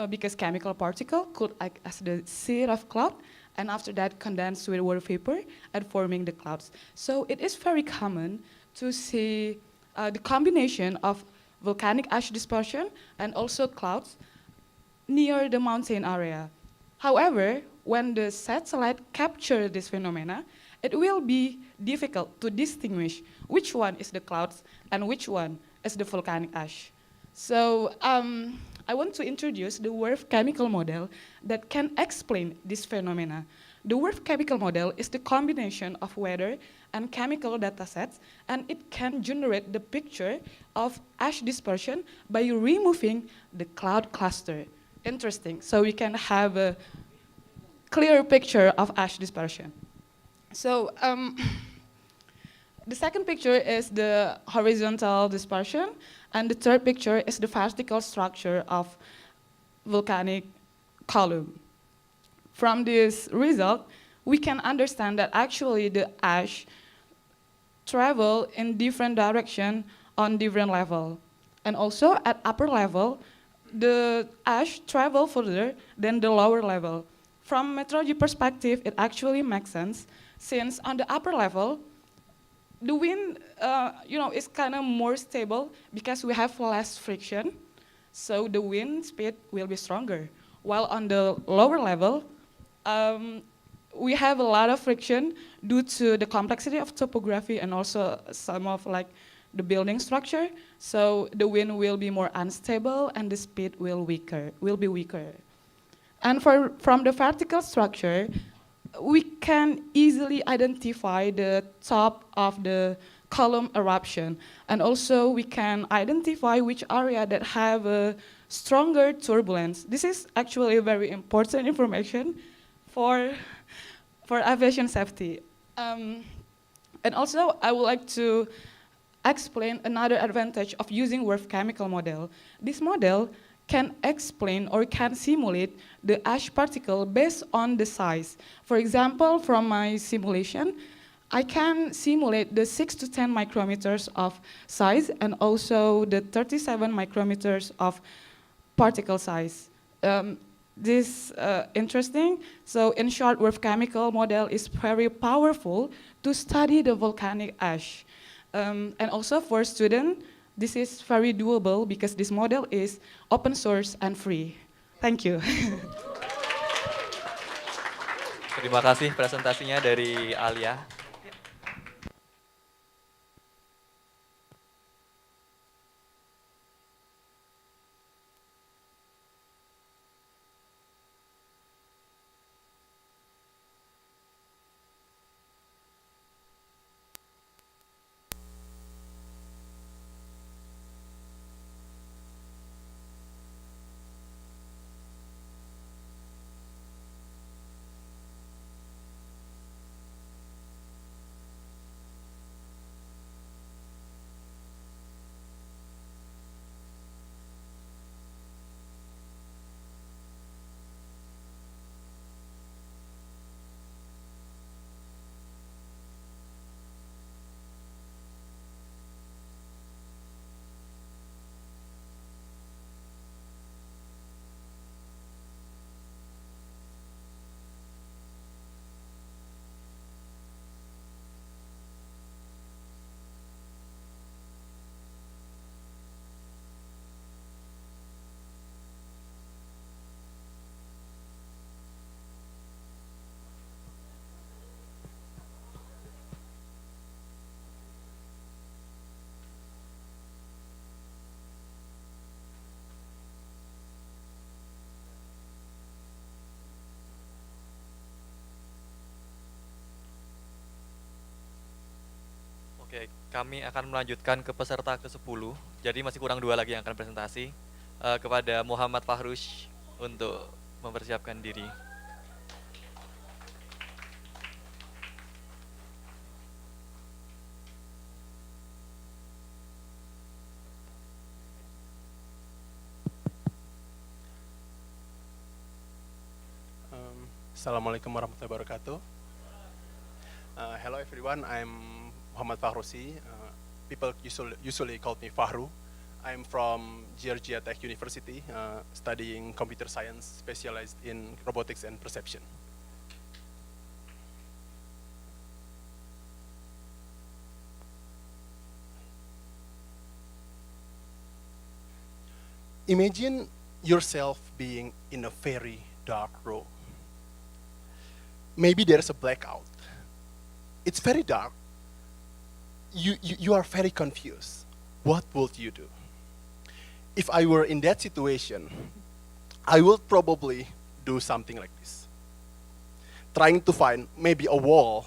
because chemical particle could act as the seed of cloud and after that condense with water vapor and forming the clouds. So it is very common to see the combination of volcanic ash dispersion and also clouds near the mountain area. However, when the satellite capture this phenomena, it will be difficult to distinguish which one is the clouds and which one is the volcanic ash. So I want to introduce the WRF chemical model that can explain this phenomena. The WRF chemical model is the combination of weather and chemical datasets, and it can generate the picture of ash dispersion by removing the cloud cluster. Interesting. So we can have a clear picture of ash dispersion. So the second picture is the horizontal dispersion, and the third picture is the vertical structure of volcanic column. From this result, we can understand that actually the ash travel in different direction on different level. And also at upper level, the ash travel further than the lower level. From meteorology perspective, it actually makes sense since on the upper level, the wind, is kind of more stable because we have less friction, so the wind speed will be stronger. While on the lower level, we have a lot of friction due to the complexity of topography and also some of the building structure. So the wind will be more unstable and the speed will be weaker. And from the vertical structure, we can easily identify the top of the column eruption. And also we can identify which area that have a stronger turbulence. This is actually very important information for aviation safety. And also I would like to explain another advantage of using WRF chemical model. This model can explain or can simulate the ash particle based on the size. For example, from my simulation, I can simulate the 6 to 10 micrometers of size and also the 37 micrometers of particle size. This interesting. So in short, WRF chemical model is very powerful to study the volcanic ash. And also for students, this is very doable because this model is open source and free. Thank you. Terima kasih presentasinya dari Alia. Oke, kami akan melanjutkan ke peserta ke-10. Jadi masih kurang 2 lagi yang akan presentasi. Kepada Muhammad Fahrush untuk mempersiapkan diri. Assalamualaikum warahmatullahi wabarakatuh. Hello everyone, I'm Muhammad Fahrusi. People usually call me Fahru. I'm from Georgia Tech University, studying computer science, specialized in robotics and perception. Imagine yourself being in a very dark room. Maybe there's a blackout. It's very dark. You are very confused. What would you do? If I were in that situation, I would probably do something like this. Trying to find maybe a wall,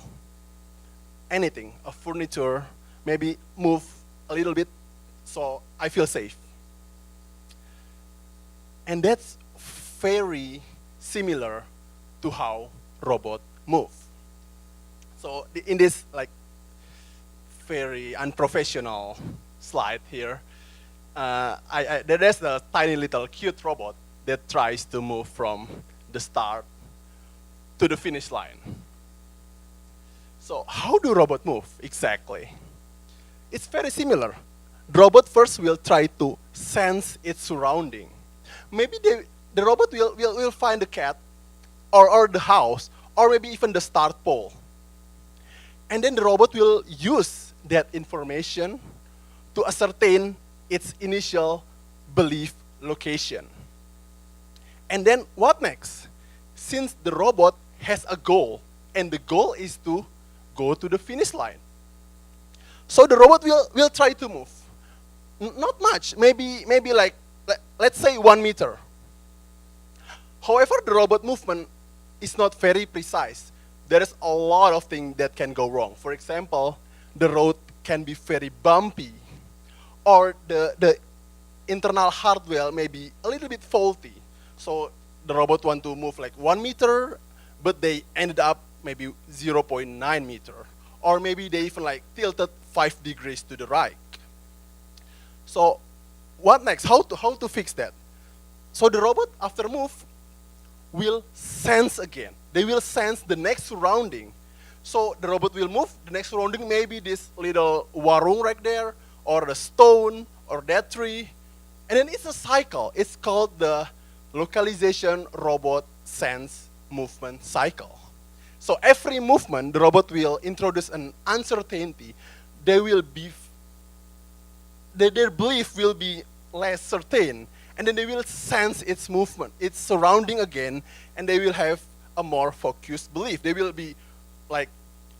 anything, a furniture, maybe move a little bit so I feel safe. And that's very similar to how robots move. So in this like very unprofessional slide here, there's a tiny little cute robot that tries to move from the start to the finish line. So how do robots move exactly? It's very similar. The robot first will try to sense its surrounding. Maybe the robot will find the cat or the house or maybe even the start pole. And then the robot will use that information to ascertain its initial belief location. And then what next? Since the robot has a goal, and the goal is to go to the finish line. So the robot will try to move. Not much, maybe like, let's say 1 meter. However, the robot movement is not very precise. There is a lot of things that can go wrong. For example, the road can be very bumpy, or the internal hardware may be a little bit faulty. So the robot want to move like 1 meter, but they ended up maybe 0.9 meter. Or maybe they even like tilted 5 degrees to the right. So what next? How to fix that? So the robot, after move, will sense again. They will sense the next surrounding. So the robot will move, the next surrounding, maybe this little warung right there, or the stone, or that tree. And then it's a cycle. It's called the localization robot sense movement cycle. So every movement, the robot will introduce an uncertainty. Their belief will be less certain, and then they will sense its movement, its surrounding again, and they will have a more focused belief. They will be like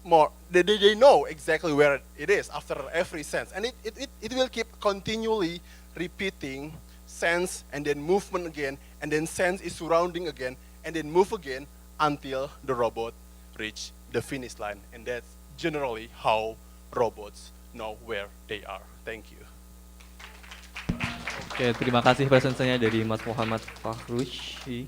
more, they know exactly where it is after every sense. And it will keep continually repeating sense and then movement again, and then sense is surrounding again, and then move again until the robot reach the finish line. And that's generally how robots know where they are. Thank you. Oke, terima kasih presentasinya dari Mas Muhammad Fahrushi.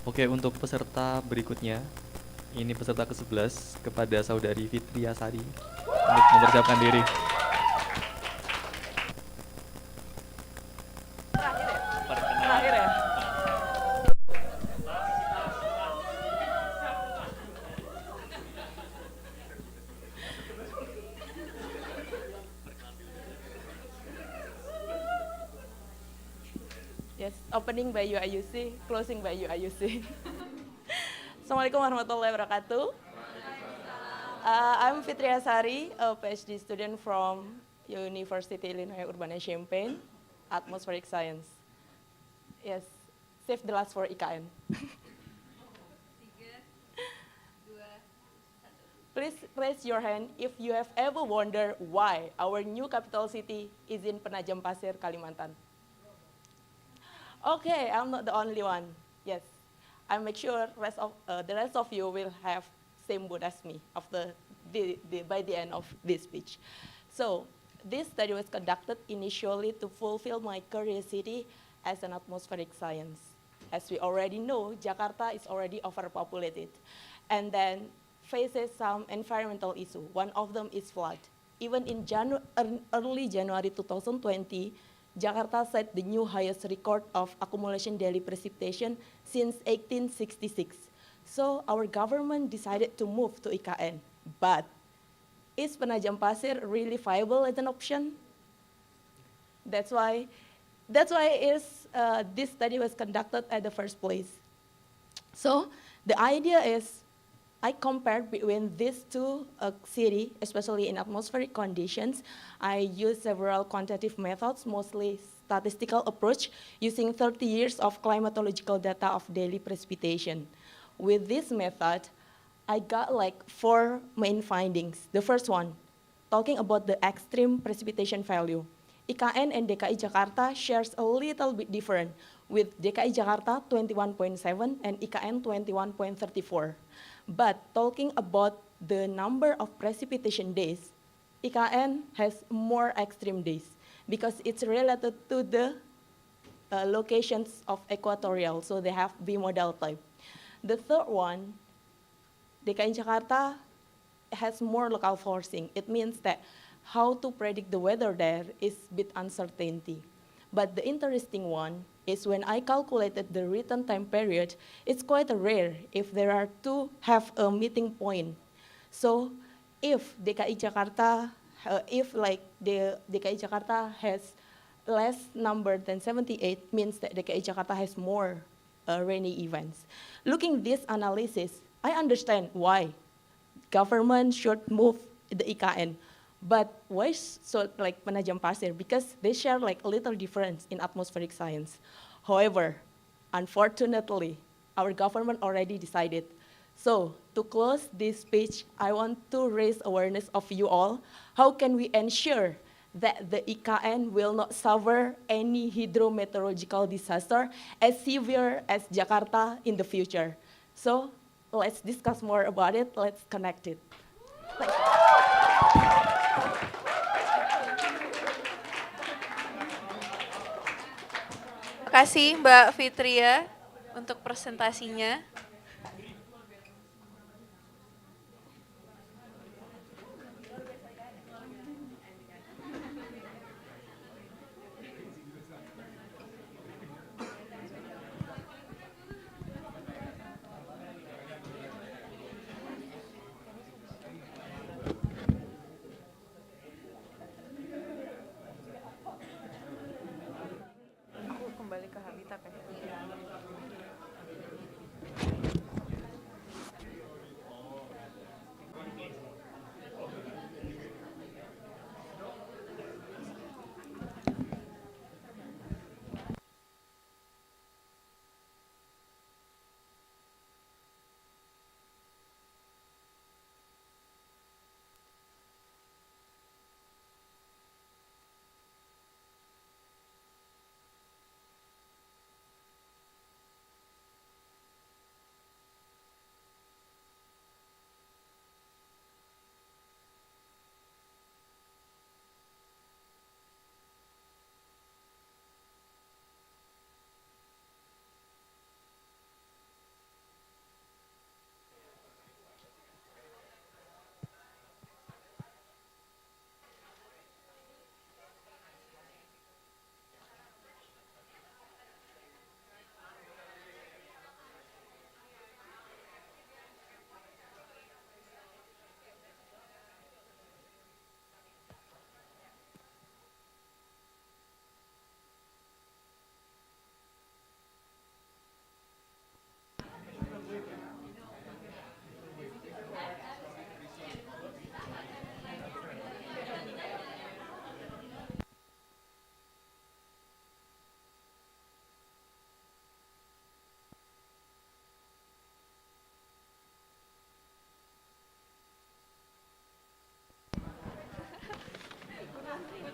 Oke, untuk peserta berikutnya, ini peserta ke-11 kepada Saudari Fitria Sari untuk mempersiapkan diri. Terakhir ya? Yes, opening by UIUC, closing by UIUC. Assalamualaikum warahmatullahi wabarakatuh. I'm Fitria Sari, a PhD student from University Illinois Urbana-Champaign, Atmospheric Science. Yes, save the last for IKN. Please raise your hand if you have ever wondered why our new capital city is in Penajam Pasir, Kalimantan. Okay, I'm not the only one. Yes, I make sure the rest of you will have same mood as me after by the end of this speech. So, this study was conducted initially to fulfill my curiosity as an atmospheric science. As we already know, Jakarta is already overpopulated, and then faces some environmental issue. One of them is flood. Even in early January 2020, Jakarta set the new highest record of accumulation daily precipitation since 1866. So our government decided to move to IKN. But is Penajam Pasir really viable as an option? That's why this study was conducted at the first place. So the idea is, I compared between these two cities, especially in atmospheric conditions. I used several quantitative methods, mostly statistical approach, using 30 years of climatological data of daily precipitation. With this method, I got like 4 main findings. The first one, talking about the extreme precipitation value. IKN and DKI Jakarta shares a little bit different, with DKI Jakarta 21.7 and IKN 21.34. But talking about the number of precipitation days, IKN has more extreme days because it's related to the locations of equatorial, so they have bimodal type. The third one, DKI Jakarta has more local forcing. It means that how to predict the weather there is a bit uncertainty. But the interesting one is when I calculated the return time period, it's quite rare if there are two have a meeting point. So if DKI Jakarta, the DKI Jakarta has less number than 78, means that DKI Jakarta has more rainy events. Looking this analysis, I understand why government should move the IKN. But why so like Penajam Pasir? Because they share like a little difference in atmospheric science. However, unfortunately, our government already decided. So to close this speech, I want to raise awareness of you all. How can we ensure that the IKN will not suffer any hydrometeorological disaster as severe as Jakarta in the future? So let's discuss more about it. Let's connect it. Terima kasih Mbak Fitria untuk presentasinya. Aku kembali ke habitat ya.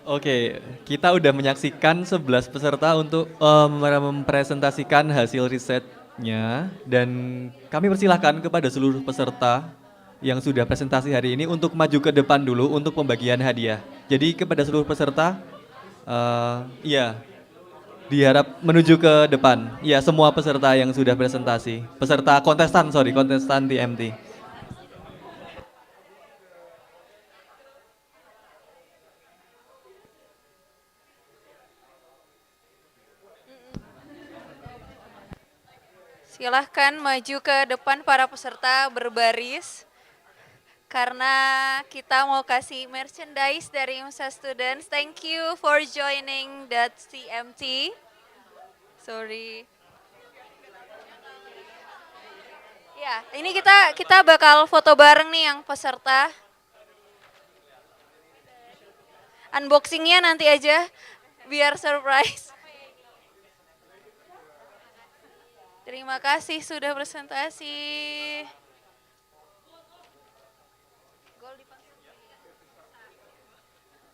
Oke, kita udah menyaksikan 11 peserta untuk mempresentasikan hasil risetnya dan kami persilahkan kepada seluruh peserta yang sudah presentasi hari ini untuk maju ke depan dulu untuk pembagian hadiah. Jadi kepada seluruh peserta, iya, diharap menuju ke depan. Ya, semua peserta yang sudah presentasi. Peserta kontestan TMT. Silahkan maju ke depan para peserta berbaris. Karena kita mau kasih merchandise dari IMSA students. Thank you for joining that CMT. Sorry. Ya, ini kita bakal foto bareng nih yang peserta. Unboxingnya nanti aja, biar surprise. Terima kasih sudah presentasi.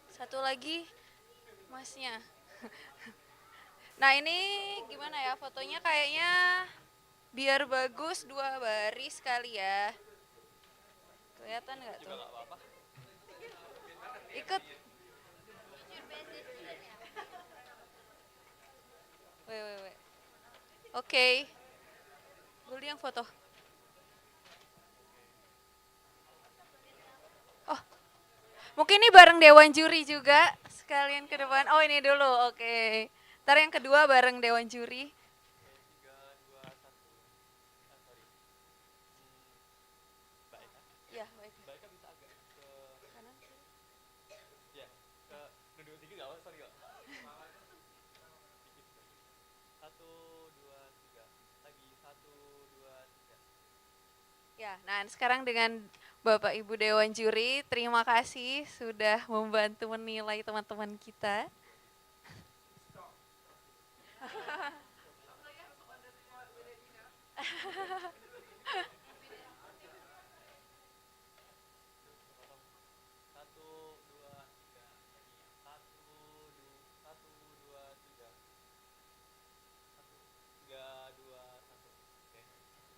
Satu lagi, masnya. Nah ini gimana ya fotonya kayaknya biar bagus 2 baris kali ya. Kelihatan nggak tuh? Ikut. Wait. Oke. Dulu yang foto. Oh, mungkin ini bareng Dewan Juri juga. Sekalian ke depan. Oh ini dulu, oke. Ntar yang kedua bareng Dewan Juri. Ya, baik. Kanan, kiri. Ya, ke 2, 3 enggak? Sorry, Kak. 1, 2, 3. Lagi 1, 2, 3. Ya, nah sekarang dengan Bapak Ibu Dewan Juri, terima kasih sudah membantu menilai teman-teman kita.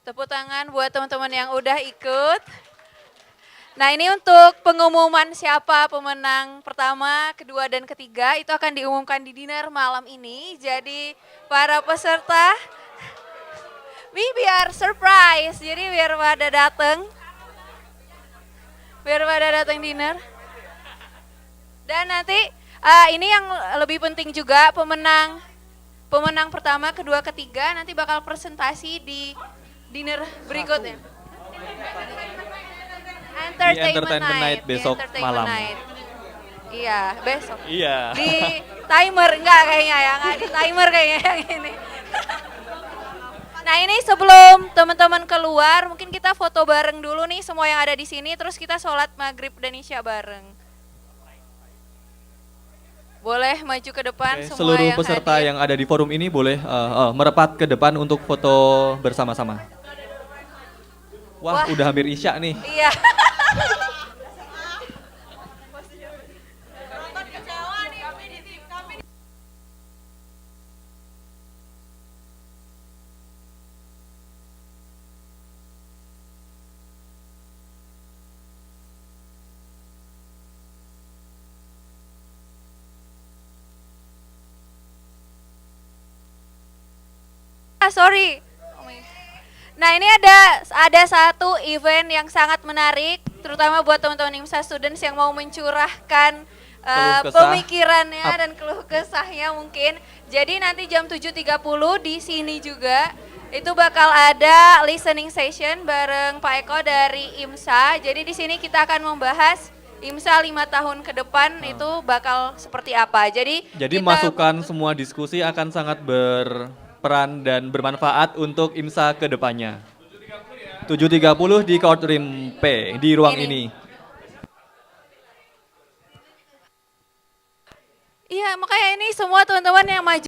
Tepuk tangan buat teman-teman yang udah ikut. Nah ini untuk pengumuman siapa pemenang pertama, kedua, dan ketiga itu akan diumumkan di dinner malam ini. Jadi para peserta, biar surprise, jadi biar pada datang. Biar pada datang dinner. Dan nanti ini yang lebih penting juga pemenang pertama, kedua, ketiga nanti bakal presentasi di dinner berikutnya. Entertainment night besok malam. Iya, besok. Iya. Di timer enggak kayaknya ya, enggak di timer kayaknya yang ini. Nah ini sebelum teman-teman keluar, mungkin kita foto bareng dulu nih semua yang ada di sini, terus kita sholat maghrib dan isya bareng. Boleh maju ke depan semua seluruh yang peserta hadir. yang ada di forum ini boleh merapat ke depan untuk foto bersama-sama. Wah, udah hampir isya nih. Iya. Sorry. Nah ini ada satu event yang sangat menarik, terutama buat teman-teman IMSA students yang mau mencurahkan pemikirannya dan keluh kesahnya mungkin. Jadi nanti jam 7.30 di sini juga itu bakal ada listening session bareng Pak Eko dari IMSA. Jadi di sini kita akan membahas IMSA 5 tahun ke depan itu bakal seperti apa. Jadi masukan semua diskusi akan sangat berperan dan bermanfaat untuk IMSA ke depannya. 7.30 di courtroom P, di ruang ini. Iya, makanya ini semua teman-teman yang maju